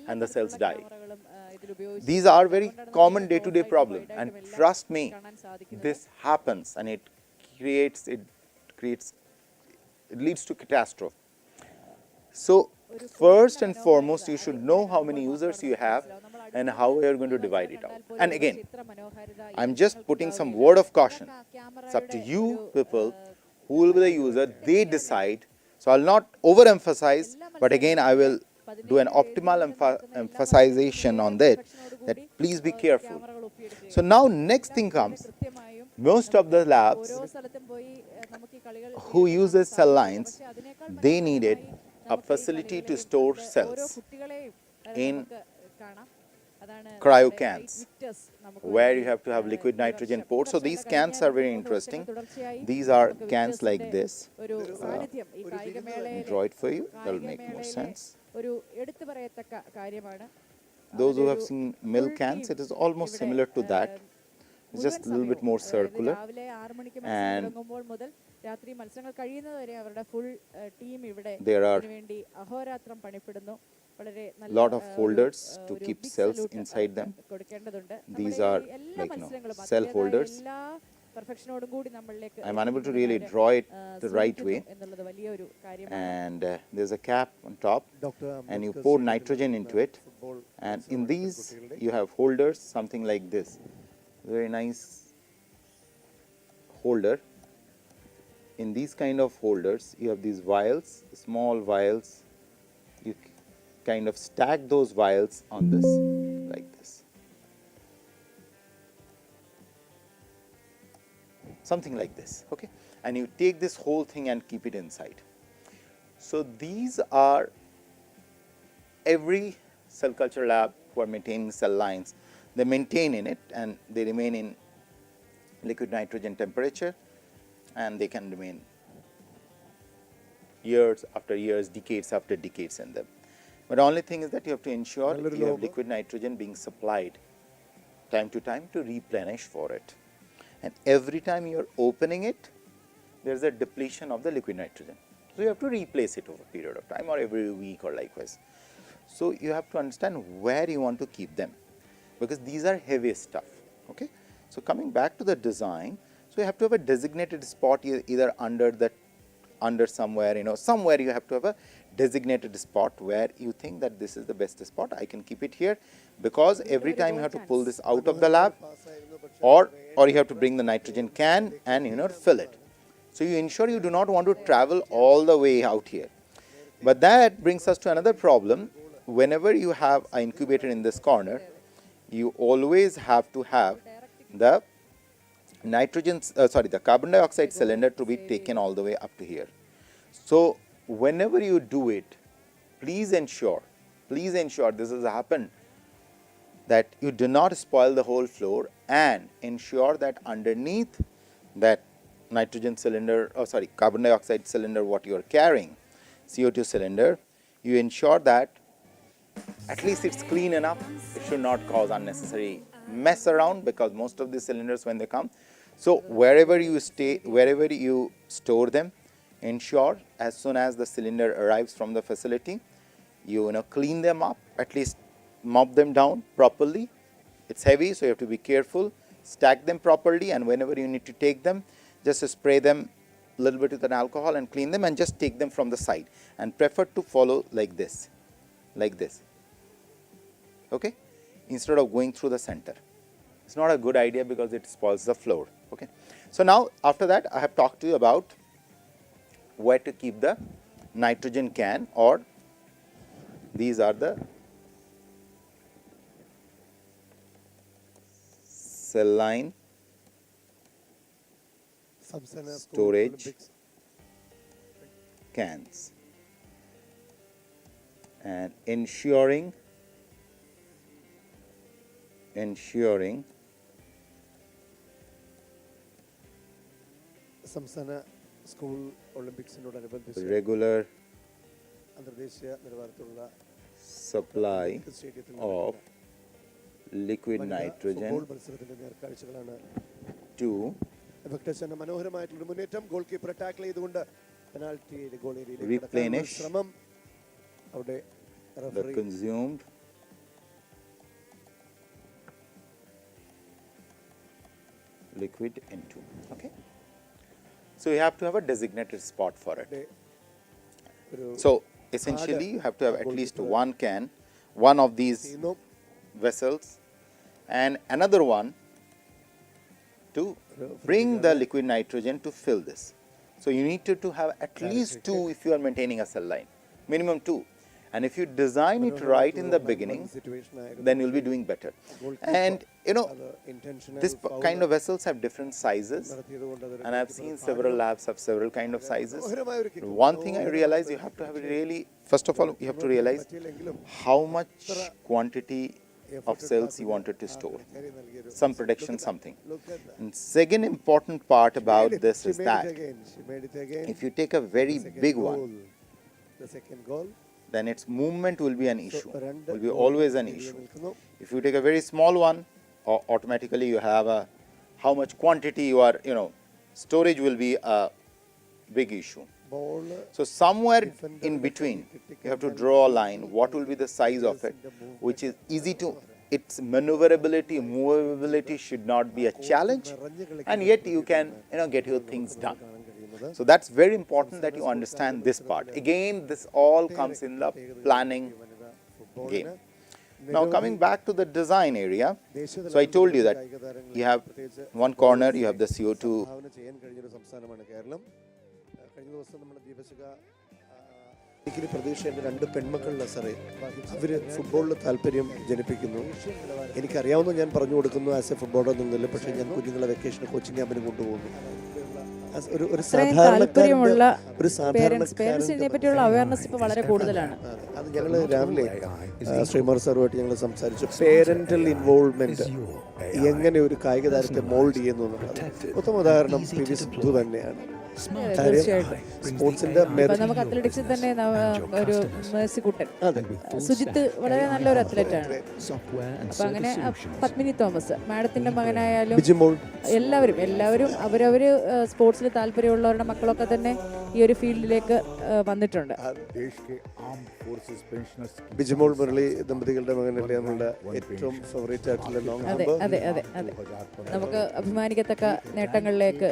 and the cells die. These are very common day-to-day problem, and trust me, this happens and it leads to catastrophe. So first and foremost, you should know how many users you have and how you are going to divide it out. And again, I'm just putting some word of caution. It's up to you people, who will be the user, they decide. So I'll not overemphasize, but again I will do an optimal emphasization on that please be careful. So now next thing comes, most of the labs who uses cell lines, they needed a facility to store cells in cryo cans, where you have to have liquid nitrogen ports. So these cans are very interesting. These are cans like this. Draw it for you, that will make more sense. Those who have seen milk cans, it is almost similar to that. It's just a little bit more circular. And there are lot of holders to keep cells inside them. These are like cell holders. I'm unable to really draw it the right way. And there's a cap on top, and you pour nitrogen into it. And in these you have holders, something like this. Very nice holder. In these kind of holders, you have these vials, small vials. You kind of stack those vials on this, like this. Something like this, okay? And you take this whole thing and keep it inside. So these are every cell culture lab who are maintaining cell lines, they maintain in it and they remain in liquid nitrogen temperature, and they can remain years after years, decades after decades in them. But the only thing is that you have to ensure you have liquid nitrogen being supplied time to time to replenish for it. And every time you are opening it, there is a depletion of the liquid nitrogen. So you have to replace it over a period of time or every week or likewise. So you have to understand where you want to keep them, because these are heavy stuff, okay? So coming back to the design, so you have to have a designated spot either under somewhere, somewhere you have to have a designated spot where you think that this is the best spot. I can keep it here, because every time you have to pull this out of the lab, or you have to bring the nitrogen can and fill it. So you ensure you do not want to travel all the way out here. But that brings us to another problem. Whenever you have an incubator in this corner, you always have to have the the carbon dioxide cylinder to be taken all the way up to here. So whenever you do it, please ensure this has happened, that you do not spoil the whole floor, and ensure that underneath that nitrogen cylinder, carbon dioxide cylinder what you are carrying, CO2 cylinder, you ensure that at least it's clean enough. It should not cause unnecessary mess around, because most of these cylinders when they come. So wherever you store them, ensure as soon as the cylinder arrives from the facility, you clean them up, at least mop them down properly. It's heavy, so you have to be careful. Stack them properly, and whenever you need to take them, just spray them a little bit with an alcohol and clean them, and just take them from the side, and prefer to follow like this, okay, instead of going through the center. It's not a good idea because it spoils the floor, okay. So now after that, I have talked to you about where to keep the nitrogen can, or these are the cell line storage cans, and ensuring സംസ്ഥാന school ഒളിമ്പിക്സിനോടനുബന്ധിച്ച് regular അന്തർദേശീയ നിലവാരത്തിലുള്ള supply സ്റ്റേഡിയത്തിൽ of liquid nitrogen football മത്സരത്തിന്റെ നേർക്കാഴ്ചകളാണ്. to വെക്ടേഴ്സിന്റെ മനോഹരമായിട്ടുള്ള മുന്നേറ്റം, goal keeper tackle ചെയ്തുകൊണ്ട് penalty goal ഏരിയയിലേക്ക് replenish ശ്രമം. അവിടെ the consumed liquid into, okay. So you have to have a designated spot for it. So essentially you have to have at least one can, one of these ചെയ്യുന്നു. vessels and another one to bring the liquid nitrogen to fill this. So you need to have at least two if you are maintaining a cell line, minimum two. And if you design it right in the beginning, Situation ആയിരുന്നു. then you'll be doing better. And you know, അത് intentional this foul kind of vessels have different sizes, നടത്തിയതുകൊണ്ട് അതൊരു and I've seen several labs have several kind of sizes. മനോഹരമായ ഒരു kick. One thing I realized, you have to have really, first of all, you have to realize പറ്റിയില്ലെങ്കിലും how much quantity of cells you wanted to store, കരി നൽകിയൊരു some protection, something. look at that. And second important part about this She is made it that again. She made it again. if you take a very Second big goal. one, The second goal. then its movement will be an issue, രണ്ട് will be goal always an തിരികെ issue. നിൽക്കുന്നു. If you take a very small one, automatically you have a how much quantity you are, you know, storage will be a big issue. Ball So somewhere in between, you have to draw a line. What will be the size of it, which is easy to, its maneuverability, movability should not be a challenge, and yet you can, you know, get your things done. കാണാൻ കഴിയുന്നത്. So that's very important that you understand this part. Again, this all comes in the planning വനിതാ ഫുട്ബോളിന് game. Now coming back to the design area, ദേശീയ so I told you that കായിക താരങ്ങളെ you have പ്രത്യേകിച്ച് one corner, you have the CO2 സംഭാവന ചെയ്യാൻ കഴിഞ്ഞൊരു സംസ്ഥാനമാണ് കേരളം. കഴിഞ്ഞ ദിവസം നമ്മുടെ ദീപശിഖ എനിക്കൊരു പ്രതീക്ഷയുണ്ട്, രണ്ട് പെൺമക്കളുടെ സാറേ, അവര് ഫുട്ബോളിൽ താല്പര്യം ജനിപ്പിക്കുന്നു. എനിക്കറിയാവുന്ന ഞാൻ പറഞ്ഞു കൊടുക്കുന്നു ആസ് എ ഫുട്ബോളർ എന്നൊന്നുമില്ല, പക്ഷേ ഞാൻ കുഞ്ഞുങ്ങളെ വെക്കേഷൻ കോച്ചിങ് ക്യാമ്പിന് കൊണ്ടുപോകുന്നു. ഒരു ഇത്രയും താല്പര്യമുള്ള ഒരു പേരൻസിനെ പറ്റിയുള്ള അവയർനെസ് ഇപ്പോൾ വളരെ കൂടുതലാണ്. അത് ഞങ്ങൾ രാവിലെ ശ്രീമാർ സാറുമായിട്ട് ഞങ്ങൾ സംസാരിച്ചു. പേരന്റൽ ഇൻവോൾവ്മെന്റ് എങ്ങനെ ഒരു കായിക താരത്തെ മോൾഡ് ചെയ്യുന്നു എന്നുള്ളത്. ഉത്തമ ഉദാഹരണം പി വി സിന്ധു തന്നെയാണ്. തീർച്ചയായിട്ടും സ്പോർട്സിന്റെ ഇപ്പൊ നമുക്ക് അത്ലറ്റിക്സിൽ തന്നെ ഒരു മേഴ്സിക്കുട്ടൻ സുജിത്ത് വളരെ നല്ലൊരു അത്ലറ്റാണ്. അപ്പൊ അങ്ങനെ പത്മിനി തോമസ് മാഡത്തിന്റെ മകനായാലും ബിജിമോൾ എല്ലാവരും അവരവര് സ്പോർട്സിൽ താല്പര്യമുള്ളവരുടെ മക്കളൊക്കെ തന്നെ ഈ ഒരു ഫീൽഡിലേക്ക് വന്നിട്ടുണ്ട്. ബിജിമോൾ മുരളി ദമ്പതികളുടെ മകനല്ലേ നമ്മളുടെ ഏറ്റവും ഫേവറേറ്റ് ആയിട്ടുള്ള ലോങ് അതെ അതെ അതെ അതെ നമുക്ക് അഭിമാനിക്കത്തക്ക നേട്ടങ്ങളിലേക്ക്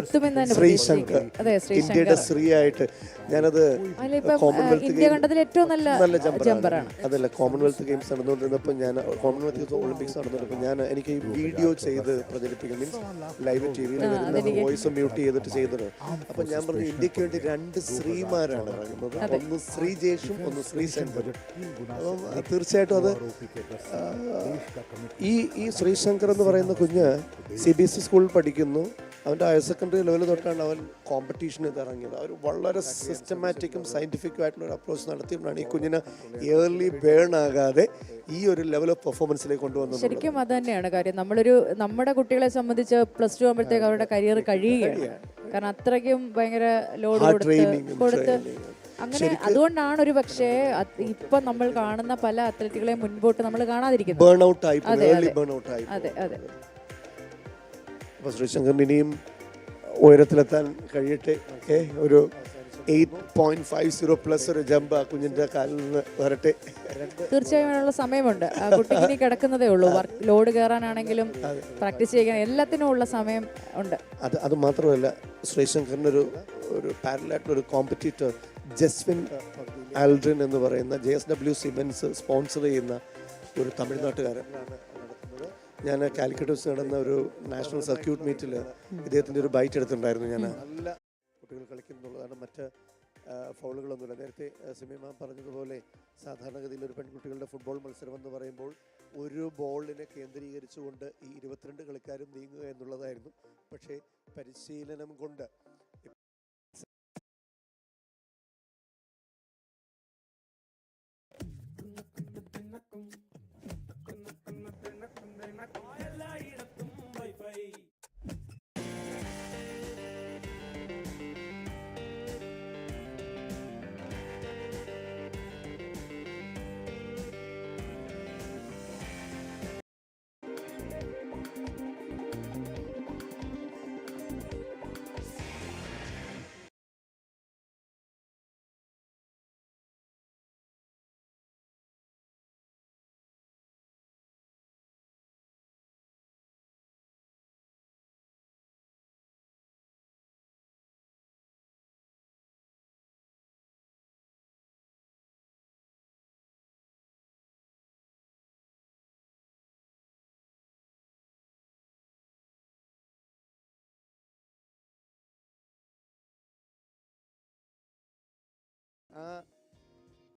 എത്തുമെന്ന് തന്നെ ശ്രീശങ്കർ, അതെ ഇന്ത്യയുടെ ശ്രീശങ്കർ ശ്രീ ആയിട്ട് ഞാനത് അതിലിപ്പം കോമൺവെൽത്ത് ഇന്ത്യ കണ്ടതിൽ ഏറ്റവും നല്ല ജമ്പറാണ്. ജമ്പറാണ്. അതല്ല, കോമൺവെൽത്ത് ഗെയിംസ് നടന്നുകൊണ്ടിരുന്നപ്പോൾ ഞാൻ കോമൺവെൽത്ത് ഒളിമ്പിക്സ് നടന്നുകൊണ്ടിരുന്നപ്പോൾ ഞാൻ എനിക്ക് ഈ വീഡിയോ ചെയ്ത് പ്രചരിപ്പിക്കും, മീൻസ് ലൈവ് ടി വിയിൽ വരുന്ന വോയിസ് മ്യൂട്ട് ചെയ്തിട്ട് ചെയ്തത്. അപ്പം ഞാൻ പറഞ്ഞു ഇന്ത്യക്ക് വേണ്ടി രണ്ട് ശ്രീമാരാണ് പറയുന്നത്, ഒന്ന് ശ്രീ ജേഷും ഒന്ന് ശ്രീശങ്കറും. അപ്പം തീർച്ചയായിട്ടും അത് ഈ ശ്രീശങ്കർ എന്ന് പറയുന്ന കുഞ്ഞ് CBSE സ്കൂളിൽ പഠിക്കുന്നു. അവൻ്റെ ഹയർ സെക്കൻഡറി ലെവൽ തൊട്ടാണ് അവൻ കോമ്പറ്റീഷന് ഇറങ്ങിയത്. അവർ വളരെ സിസ്റ്റമാറ്റിക്കും സയൻറ്റിഫിക്കും ആയിട്ടുള്ള ഒരു അപ്രോച്ച് നടത്തിയപ്പോഴാണ് ഈ കുഞ്ഞിനെ ഏർലി ബേൺ ആകാതെ ഈ ഒരു ലെവൽ ഓഫ് പെർഫോമൻസിലേക്ക് കൊണ്ടുവന്നത്. ശരിക്കും അത് തന്നെയാണ് കാര്യം. നമ്മുടെ കുട്ടികളെ സംബന്ധിച്ച് +2 ആകുമ്പോഴത്തേക്ക് അവരുടെ കരിയർ കഴിയുകയാണ്. കാരണം അത്രയ്ക്കും ഭയങ്കര ലോഡ് കൊടുത്ത് അങ്ങനെ അതുകൊണ്ടാണ് ഒരു പക്ഷേ ഇപ്പൊ നമ്മൾ കാണുന്ന പല അത്ലറ്റുകളെ മുൻപോട്ട് നമ്മൾ കാണാതിരിക്കുന്നത്. ബേൺ ഔട്ട് ആയി, ഏർലി ബേൺ ഔട്ട് ആയി. അതെ അതെ. അപ്പോൾ ശ്രീശങ്കറിന് ഇനിയും ഉയരത്തിലെത്താൻ കഴിയട്ടെ. ഒരു 8.50 പ്ലസ് ഒരു ജമ്പ് ആ കുഞ്ഞിന്റെ കാലിൽ നിന്ന് വരട്ടെ. തീർച്ചയായും അതിനുള്ള സമയമുണ്ട്. ആ കുട്ടിക്ക് ഇനി കിടക്കുന്നതേ ഉള്ളൂ. ലോഡ് കയറാനാണെങ്കിലും പ്രാക്ടീസ് ചെയ്യാൻ എല്ലാത്തിനും ഉള്ള സമയം ഉണ്ട്. അത് മാത്രമല്ല, ശ്രീശങ്കറിനൊരു പാരലായിട്ടുള്ള ഒരു കോമ്പറ്റീറ്റർ ജസ്വിൻ ആൽഡ്രിൻ എന്ന് പറയുന്ന JSW സിമെൻസ് സ്പോൺസർ ചെയ്യുന്ന ഒരു തമിഴ്നാട്ടുകാരനാണ് നടത്തുന്നത്. ഞാൻ കാലിക്കറ്റ് വെച്ച് നടന്ന ഒരു നാഷണൽ സർക്യൂട്ട് മീറ്റിൽ ഇദ്ദേഹത്തിൻ്റെ ഒരു ബൈറ്റ് എടുത്തിട്ടുണ്ടായിരുന്നു. ഞാൻ നല്ല കുട്ടികൾ കളിക്കുന്നുള്ളതാണ്, മറ്റ് ഫൗളുകളൊന്നുമില്ല. നേരത്തെ സിമിമ പറഞ്ഞതുപോലെ സാധാരണഗതിയിൽ ഒരു പെൺകുട്ടികളുടെ ഫുട്ബോൾ മത്സരം എന്ന് പറയുമ്പോൾ ഒരു ബോളിനെ കേന്ദ്രീകരിച്ചുകൊണ്ട് ഈ 22 കളിക്കാരും നീങ്ങുക എന്നുള്ളതായിരുന്നു. പക്ഷേ പരിശീലനം കൊണ്ട് ആ